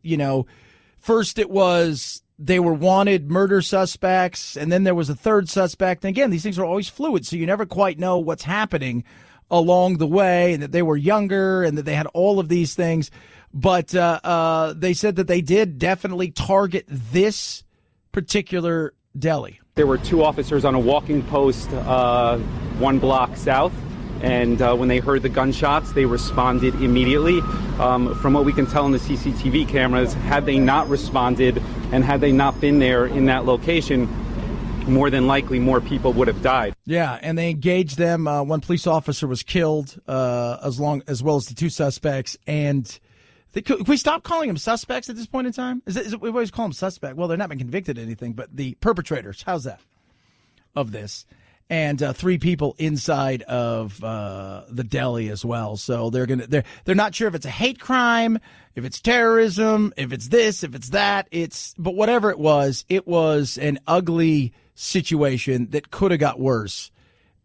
first it was they were wanted murder suspects, and then there was a third suspect. And again, these things are always fluid, so you never quite know what's happening along the way, and that they were younger and that they had all of these things. But they said that they did definitely target this particular deli. There were 2 officers on a walking post 1 block south, and when they heard the gunshots, they responded immediately. From what we can tell in the CCTV cameras, had they not responded and had they not been there in that location, more than likely more people would have died. Yeah, and they engaged them. 1 police officer was killed, as well as the 2 suspects, and can we stop calling them suspects at this point in time? We always call them suspect. Well, they're not been convicted of anything, but the perpetrators. How's that? Of this, and 3 people inside of the deli as well. So they're not sure if it's a hate crime, if it's terrorism, if it's this, if it's that. But whatever it was an ugly situation that could have got worse.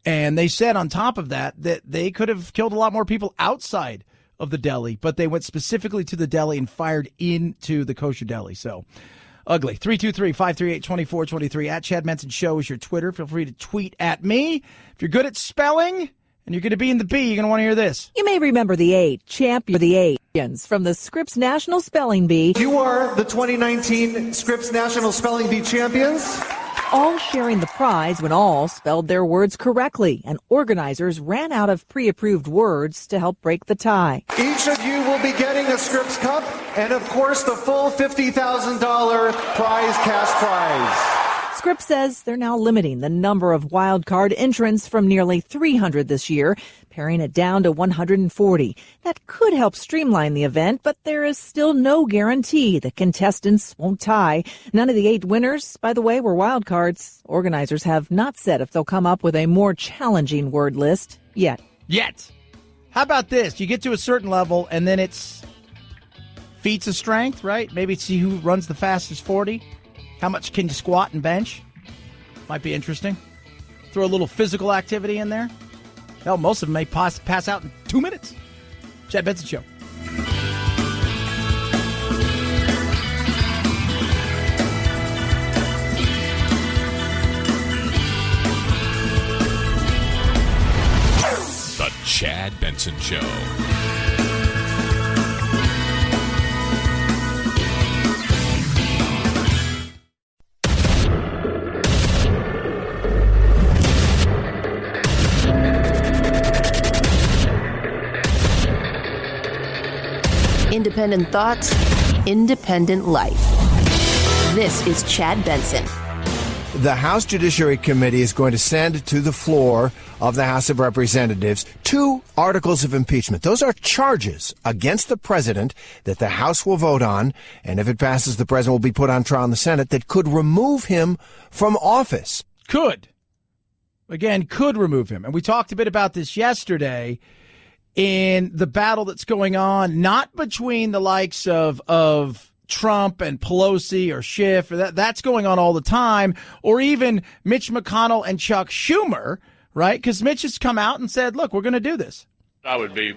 And they said on top of that they could have killed a lot more people outside of the deli, but they went specifically to the deli and fired into the kosher deli. So ugly. 323-538-2423 at Chad Benson Show is your Twitter. Feel free to tweet at me. If you're good at spelling and you're going to be in the B, you're going to want to hear this. You may remember the champions from the Scripps National Spelling Bee. You are the 2019 Scripps National Spelling Bee champions. all sharing the prize when all spelled their words correctly, and organizers ran out of pre-approved words to help break the tie. Each of you will be getting a Scripps Cup and, of course, the full $50,000 cash prize. Scripps says they're now limiting the number of wild card entrants from nearly 300 this year, paring it down to 140. That could help streamline the event, but there is still no guarantee the contestants won't tie. None of the 8 winners, by the way, were wild cards. Organizers have not said if they'll come up with a more challenging word list yet. How about this? You get to a certain level, and then it's feats of strength, right? Maybe see who runs the fastest 40. How much can you squat and bench? Might be interesting. Throw a little physical activity in there. Hell, most of them may pass out in 2 minutes. Chad Benson Show. The Chad Benson Show. Independent thoughts, independent life. This is Chad Benson. The House Judiciary Committee is going to send to the floor of the House of Representatives 2 articles of impeachment. Those are charges against the president that the House will vote on, and if it passes, the president will be put on trial in the Senate that could remove him from office. Could remove him. And we talked a bit about this yesterday in the battle that's going on, not between the likes of Trump and Pelosi or Schiff, that's going on all the time, or even Mitch McConnell and Chuck Schumer, right? Because Mitch has come out and said, look, we're going to do this. I would be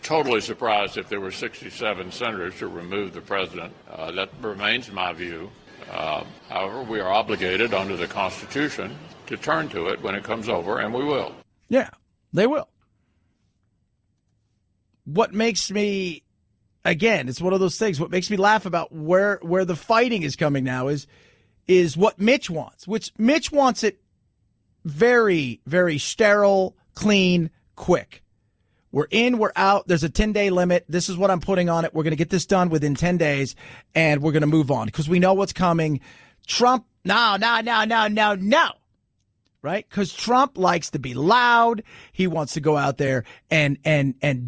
totally surprised if there were 67 senators to remove the president. That remains my view. However, we are obligated under the Constitution to turn to it when it comes over, and we will. Yeah, they will. What makes me, again, it's one of those things, what makes me laugh about where the fighting is coming now is what Mitch wants, which Mitch wants it very, very sterile, clean, quick. We're in, we're out. There's a 10-day limit. This is what I'm putting on it. We're going to get this done within 10 days, and we're going to move on because we know what's coming. Trump, no. Right? Because Trump likes to be loud. He wants to go out there and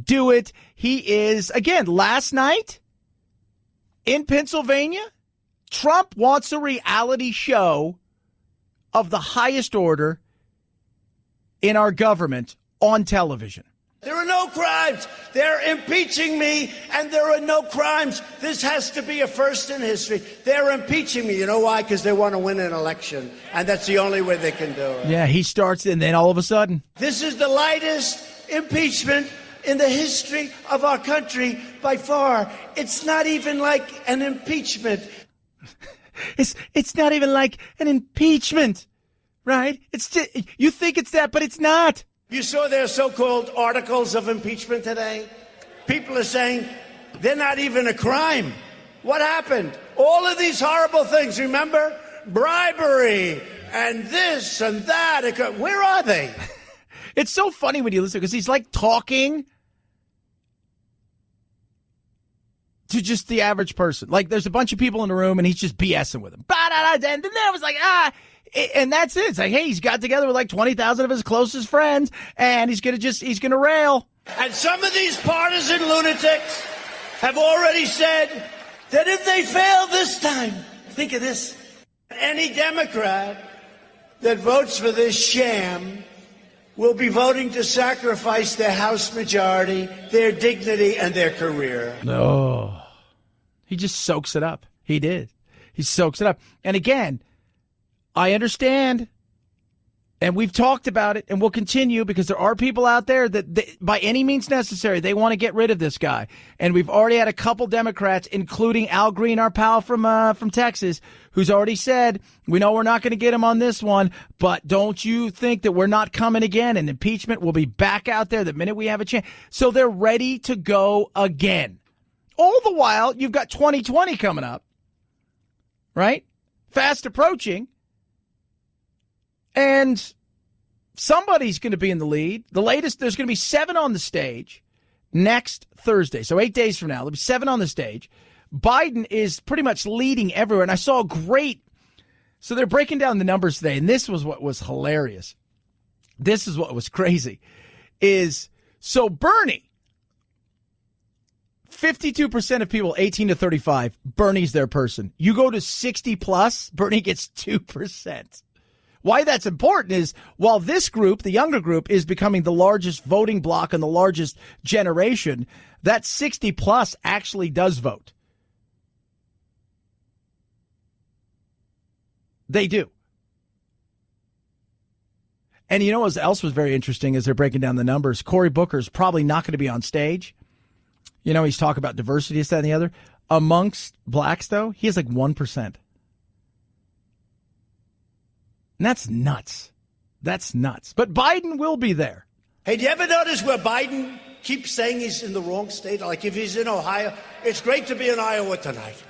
do it. He is, again, last night in Pennsylvania, Trump wants a reality show of the highest order in our government on television. There are no crimes. They're impeaching me, and there are no crimes. This has to be a first in history. They're impeaching me. You know why? Because they want to win an election, and that's the only way they can do it. Yeah, he starts, and then all of a sudden. This is the lightest impeachment in the history of our country by far. It's not even like an impeachment. It's not even like an impeachment, right? It's just, you think it's that, but it's not. You saw their so-called articles of impeachment today? People are saying they're not even a crime. What happened? All of these horrible things, remember? Bribery and this and that. Where are they? It's so funny when you listen because he's like talking to just the average person. Like there's a bunch of people in the room and he's just BSing with them. And then there was like, and that's it. It's like, hey, he's got together with like 20,000 of his closest friends, and he's gonna rail. And some of these partisan lunatics have already said that if they fail this time, think of this, any Democrat that votes for this sham will be voting to sacrifice their House majority, their dignity, and their career. No. He just soaks it up. He did. He soaks it up. And again, I understand, and we've talked about it, and we'll continue because there are people out there that by any means necessary, they want to get rid of this guy. And we've already had a couple Democrats, including Al Green, our pal from Texas, who's already said, we know we're not going to get him on this one, but don't you think that we're not coming again, and impeachment will be back out there the minute we have a chance. So they're ready to go again. All the while, you've got 2020 coming up, right? Fast approaching. And somebody's going to be in the lead. The latest, there's going to be 7 on the stage next Thursday. So 8 days from now, there'll be 7 on the stage. Biden is pretty much leading everywhere. And I saw a great, so they're breaking down the numbers today. And this was what was hilarious. This is what was crazy is, so Bernie, 52% of people 18 to 35, Bernie's their person. You go to 60 plus, Bernie gets 2%. Why that's important is while this group, the younger group, is becoming the largest voting bloc and the largest generation, that 60 plus actually does vote. They do. And you know what else was very interesting as they're breaking down the numbers? Cory Booker's probably not going to be on stage. You know, he's talking about diversity, this, that, and the other. Amongst blacks, though, he has like 1%. And that's nuts. That's nuts. But Biden will be there. Hey, do you ever notice where Biden keeps saying he's in the wrong state? Like if he's in Ohio, it's great to be in Iowa tonight.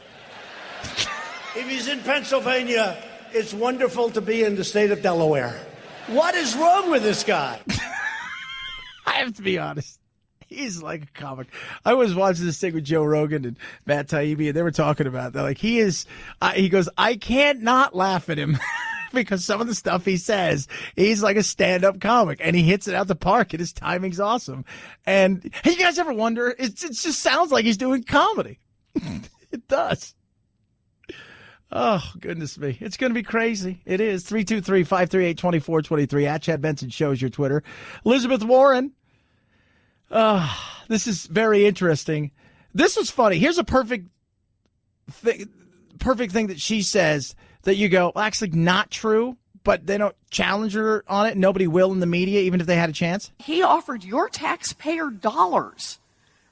If he's in Pennsylvania, it's wonderful to be in the state of Delaware. What is wrong with this guy? I have to be honest. He's like a comic. I was watching this thing with Joe Rogan and Matt Taibbi, and they were talking about that. Like he goes, I can't not laugh at him because some of the stuff he says, he's like a stand-up comic, and he hits it out the park, and his timing's awesome. And hey, you guys ever wonder? It just sounds like he's doing comedy. It does. Oh, goodness me. It's going to be crazy. It is. 323-538-2423. At Chad Benson shows your Twitter. Elizabeth Warren. This is very interesting. This was funny. Here's a perfect thing that she says that you go, well, actually not true, but they don't challenge her on it. Nobody will in the media, even if they had a chance. He offered your taxpayer dollars,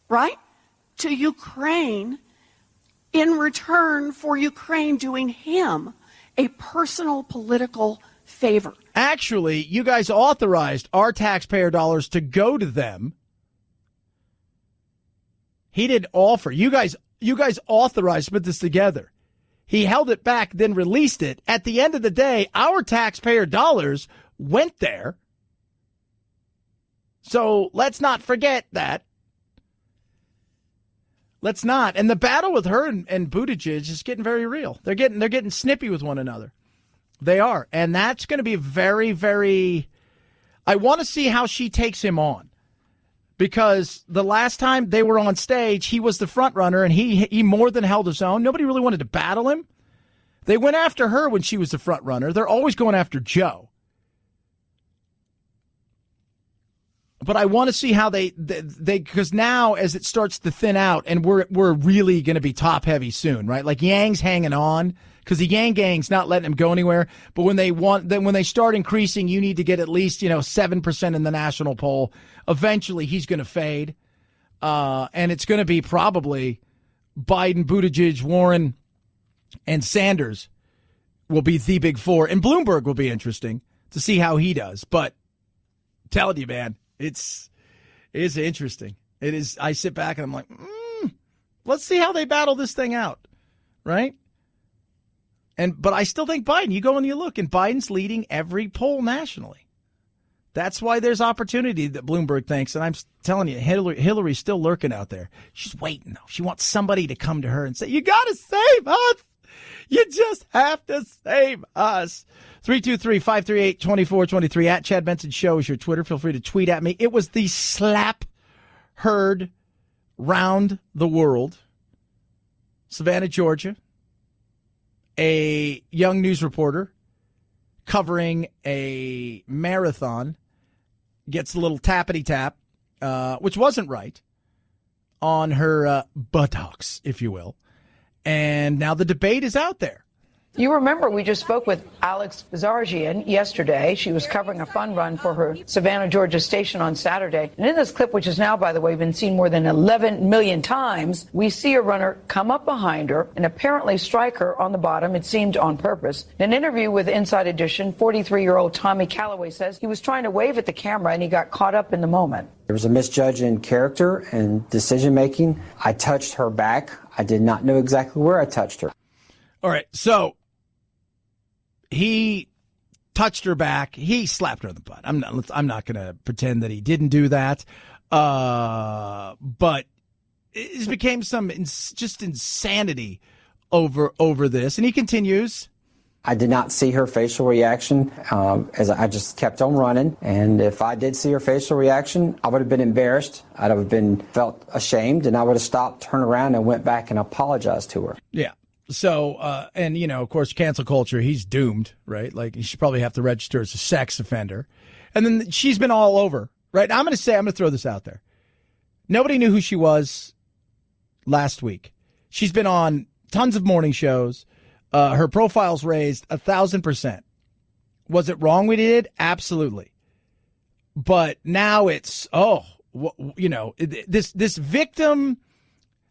right, to Ukraine in return for Ukraine doing him a personal political favor. Actually, you guys authorized our taxpayer dollars to go to them. He didn't offer. You guys authorized to put this together. He held it back, then released it. At the end of the day, our taxpayer dollars went there. So let's not forget that. Let's not. And the battle with her and Buttigieg is getting very real. They're getting snippy with one another. They are. And that's going to be very, very, I want to see how she takes him on. Because the last time they were on stage, he was the front runner and he more than held his own. Nobody really wanted to battle him. They went after her when she was the front runner. They're always going after Joe. But I want to see how they because now as it starts to thin out and we're really going to be top heavy soon, right? Like Yang's hanging on because the Yang gang's not letting him go anywhere. But when they start increasing, you need to get at least 7% in the national poll. Eventually, he's going to fade, and it's going to be probably Biden, Buttigieg, Warren, and Sanders will be the big four, and Bloomberg will be interesting to see how he does. But I'm telling you, man. It's interesting. It is. I sit back and I'm like, let's see how they battle this thing out, right? But I still think Biden. You go and you look, and Biden's leading every poll nationally. That's why there's opportunity that Bloomberg thinks. And I'm telling you, Hillary's still lurking out there. She's waiting though. She wants somebody to come to her and say, "You got to save us. You just have to save us." 323-538-2423. At Chad Benson Show is your Twitter. Feel free to tweet at me. It was the slap heard round the world. Savannah, Georgia. A young news reporter covering a marathon gets a little tappity tap, which wasn't right, on her buttocks, if you will. And now the debate is out there. You remember we just spoke with Alex Zargian yesterday. She was covering a fun run for her Savannah, Georgia station on Saturday. And in this clip, which has now, by the way, been seen more than 11 million times, we see a runner come up behind her and apparently strike her on the bottom. It seemed on purpose. In an interview with Inside Edition, 43-year-old Tommy Calloway says he was trying to wave at the camera and he got caught up in the moment. There was a misjudge in character and decision making. I touched her back. I did not know exactly where I touched her. All right, so he touched her back. He slapped her in the butt. I'm not going to pretend that he didn't do that. But it became just insanity over this. And he continues. I did not see her facial reaction as I just kept on running. And if I did see her facial reaction, I would have been embarrassed. I'd have felt ashamed, and I would have stopped, turned around, and went back and apologized to her. Yeah. So, and, of course, cancel culture, he's doomed, right? Like, he should probably have to register as a sex offender. And then she's been all over, right? I'm going to throw this out there. Nobody knew who she was last week. She's been on tons of morning shows. Her profile's raised 1,000%. Was it wrong what he did? Absolutely. But now it's, this victim,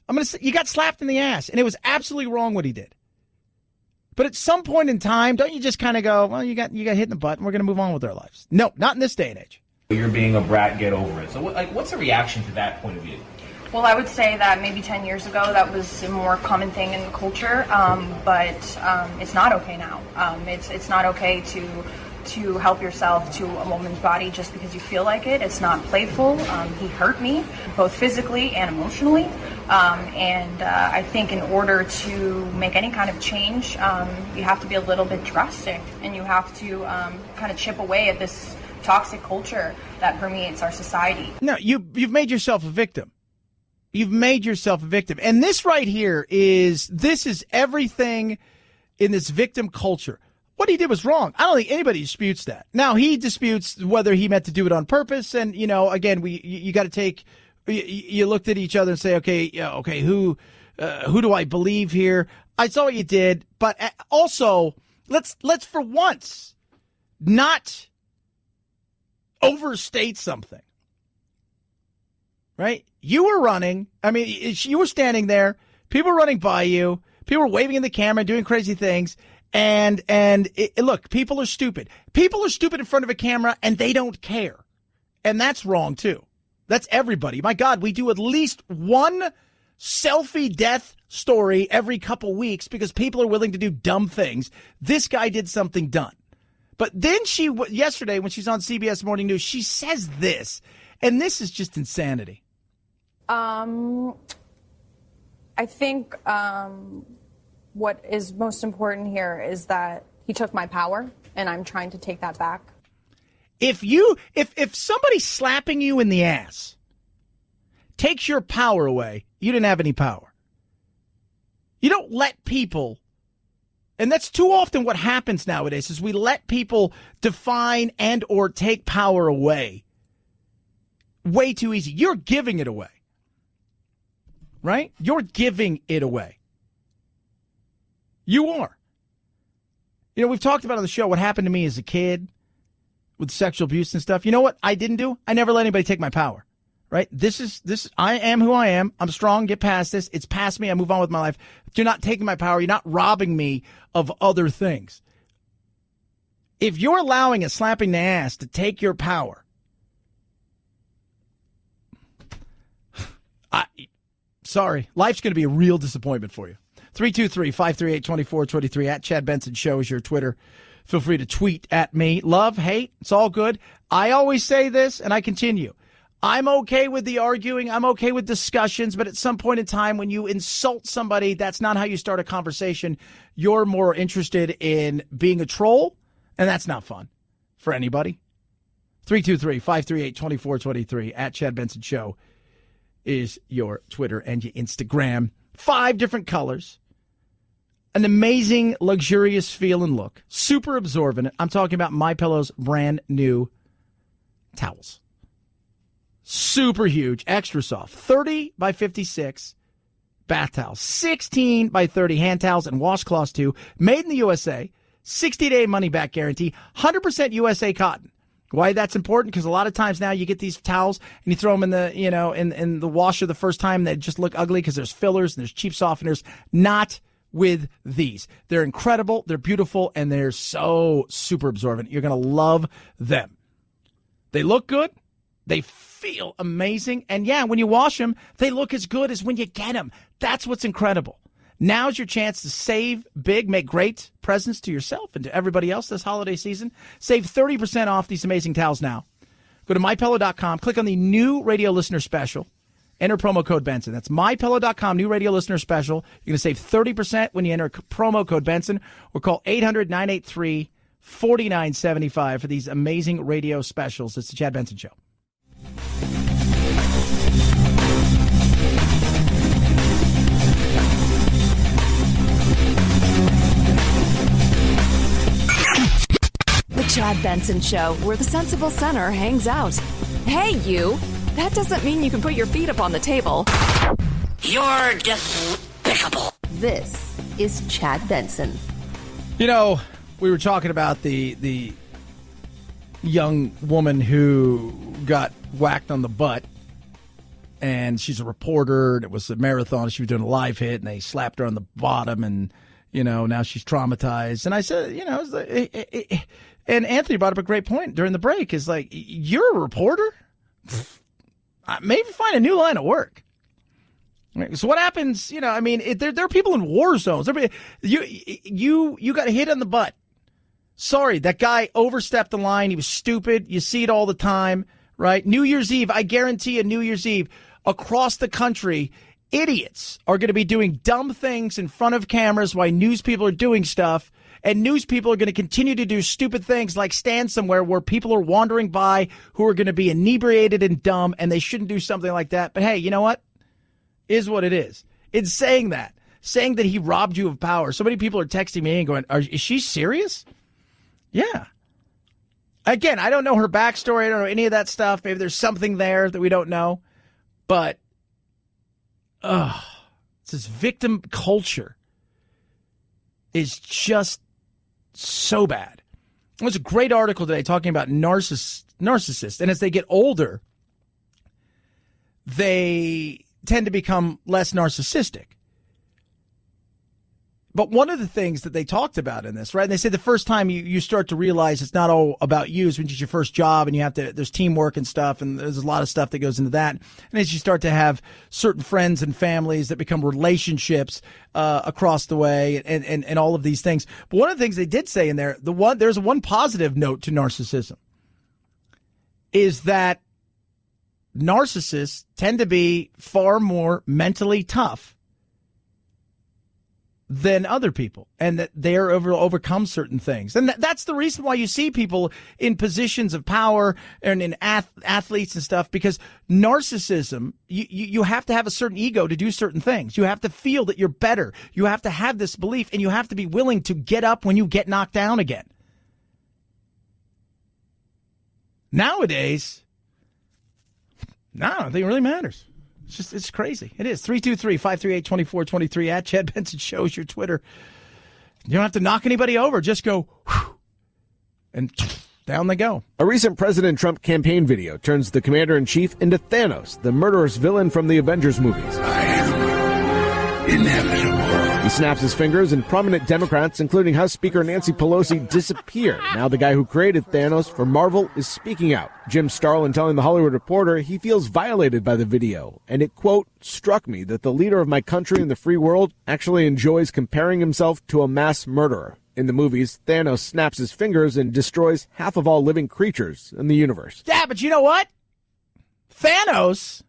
I'm going to say, you got slapped in the ass, and it was absolutely wrong what he did. But at some point in time, don't you just kind of go, well, you got hit in the butt, and we're going to move on with our lives? No, not in this day and age. You're being a brat, get over it. So what's the reaction to that point of view? Well, I would say that maybe 10 years ago that was a more common thing in the culture, but it's not okay now. It's not okay to help yourself to a woman's body just because you feel like it. It's not playful. He hurt me, both physically and emotionally. And I think in order to make any kind of change, you have to be a little bit drastic, and you have to kind of chip away at this toxic culture that permeates our society. No, you've made yourself a victim. You've made yourself a victim. And this right here is everything in this victim culture. What he did was wrong. I don't think anybody disputes that. Now, he disputes whether he meant to do it on purpose. And, again, you got to take, you looked at each other and say, okay, who do I believe here? I saw what you did. But also, let's for once not overstate something. Right? You were running. I mean, you were standing there. People were running by you. People were waving in the camera, doing crazy things. And look, people are stupid. People are stupid in front of a camera, and they don't care. And that's wrong, too. That's everybody. My God, we do at least one selfie death story every couple weeks because people are willing to do dumb things. This guy did something dumb. But then yesterday, when she's on CBS Morning News, she says this. And this is just insanity. I think what is most important here is that he took my power, and I'm trying to take that back. If somebody slapping you in the ass takes your power away, you didn't have any power. You don't let people, and that's too often what happens nowadays, is we let people define and or take power away. Way too easy. You're giving it away. Right? You're giving it away. You are. We've talked about on the show what happened to me as a kid with sexual abuse and stuff. You know what I didn't do? I never let anybody take my power. Right? I am who I am. I'm strong. Get past this. It's past me. I move on with my life. You're not taking my power. You're not robbing me of other things. If you're allowing a slapping the ass to take your power, sorry, life's going to be a real disappointment for you. 323-538-2423 at Chad Benson Show is your Twitter. Feel free to tweet at me. Love, hate, it's all good. I always say this, and I continue. I'm okay with the arguing. I'm okay with discussions. But at some point in time, when you insult somebody, that's not how you start a conversation. You're more interested in being a troll, and that's not fun for anybody. 323-538-2423 at Chad Benson Show is your Twitter and your Instagram. 5 different colors. An amazing, luxurious feel and look. Super absorbent. I'm talking about MyPillow's brand new towels. Super huge, extra soft. 30 by 56 bath towels. 16 by 30 hand towels and washcloths too. Made in the USA. 60-day money-back guarantee. 100% USA cotton. Why that's important? Because a lot of times now you get these towels and you throw them in the, in the washer the first time. They just look ugly because there's fillers and there's cheap softeners. Not with these. They're incredible. They're beautiful. And they're so super absorbent. You're going to love them. They look good. They feel amazing. And yeah, when you wash them, they look as good as when you get them. That's what's incredible. Now's your chance to save big, make great presents to yourself and to everybody else this holiday season. Save 30% off these amazing towels now. Go to mypillow.com, click on the new radio listener special, enter promo code Benson. That's mypillow.com, new radio listener special. You're going to save 30% when you enter promo code Benson, or call 800-983-4975 for these amazing radio specials. It's the Chad Benson Show. The Chad Benson Show, where the sensible center hangs out. Hey, you! That doesn't mean you can put your feet up on the table. You're despicable. This is Chad Benson. You know, we were talking about the young woman who got whacked on the butt, and she's a reporter, and it was a marathon. She was doing a live hit, and they slapped her on the bottom, and, you know, now she's traumatized. And I said, you know, and Anthony brought up a great point during the break, is like, you're a reporter? Maybe find a new line of work. So what happens, you know, I mean, there are people in war zones. You got hit on the butt. Sorry, that guy overstepped the line. He was stupid. You see it all the time, right? New Year's Eve, I guarantee you, New Year's Eve, across the country, idiots are going to be doing dumb things in front of cameras while news people are doing stuff. And news people are going to continue to do stupid things like stand somewhere where people are wandering by who are going to be inebriated and dumb, and they shouldn't do something like that. But hey, you know what? Is what it is. It's saying that he robbed you of power. So many people are texting me and going, is she serious? Yeah. Again, I don't know her backstory. I don't know any of that stuff. Maybe there's something there that we don't know. But, it's this victim culture is just so bad. It was a great article today talking about narcissists. And as they get older, they tend to become less narcissistic. But one of the things that they talked about in this, right? And they say the first time you start to realize it's not all about you, is when it's your first job and there's teamwork and stuff, and there's a lot of stuff that goes into that. And as you start to have certain friends and families that become relationships across the way, and all of these things. But one of the things they did say in there, there's one positive note to narcissism, is that narcissists tend to be far more mentally tough than other people, and that they're overcome certain things. And that's the reason why you see people in positions of power and in athletes and stuff, because narcissism, you have to have a certain ego to do certain things. You have to feel that you're better. You have to have this belief, and you have to be willing to get up when you get knocked down again. Nowadays, no, I don't think it really matters. It's crazy. It is. 323-538-2423 at Chad Benson Show is your Twitter. You don't have to knock anybody over. Just go, whew, and down they go. A recent President Trump campaign video turns the commander-in-chief into Thanos, the murderous villain from the Avengers movies. I am inevitable. He snaps his fingers, and prominent Democrats, including House Speaker Nancy Pelosi, disappear. Now the guy who created Thanos for Marvel is speaking out. Jim Starlin telling The Hollywood Reporter he feels violated by the video, and it, quote, struck me that the leader of my country and the free world actually enjoys comparing himself to a mass murderer. In the movies, Thanos snaps his fingers and destroys half of all living creatures in the universe. Yeah, but you know what? Thanos,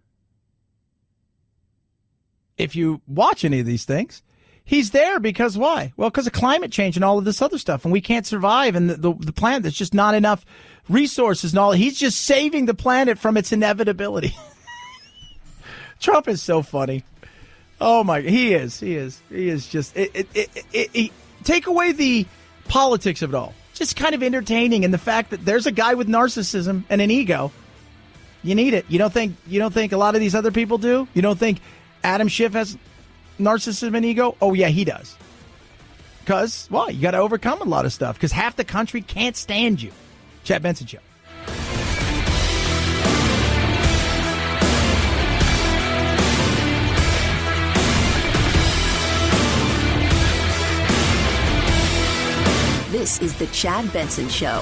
if you watch any of these things, he's there because why? Well, because of climate change and all of this other stuff, and we can't survive, and the planet, there's just not enough resources and all. He's just saving the planet from its inevitability. Trump is so funny. Oh my, he is just, take away the politics of it all. Just kind of entertaining, and the fact that there's a guy with narcissism and an ego. You need it. You don't think a lot of these other people do? You don't think Adam Schiff has narcissism and ego? Oh yeah, he does. Because, well, you got to overcome a lot of stuff, because half the country can't stand you. Chad Benson Show. This is the Chad Benson Show.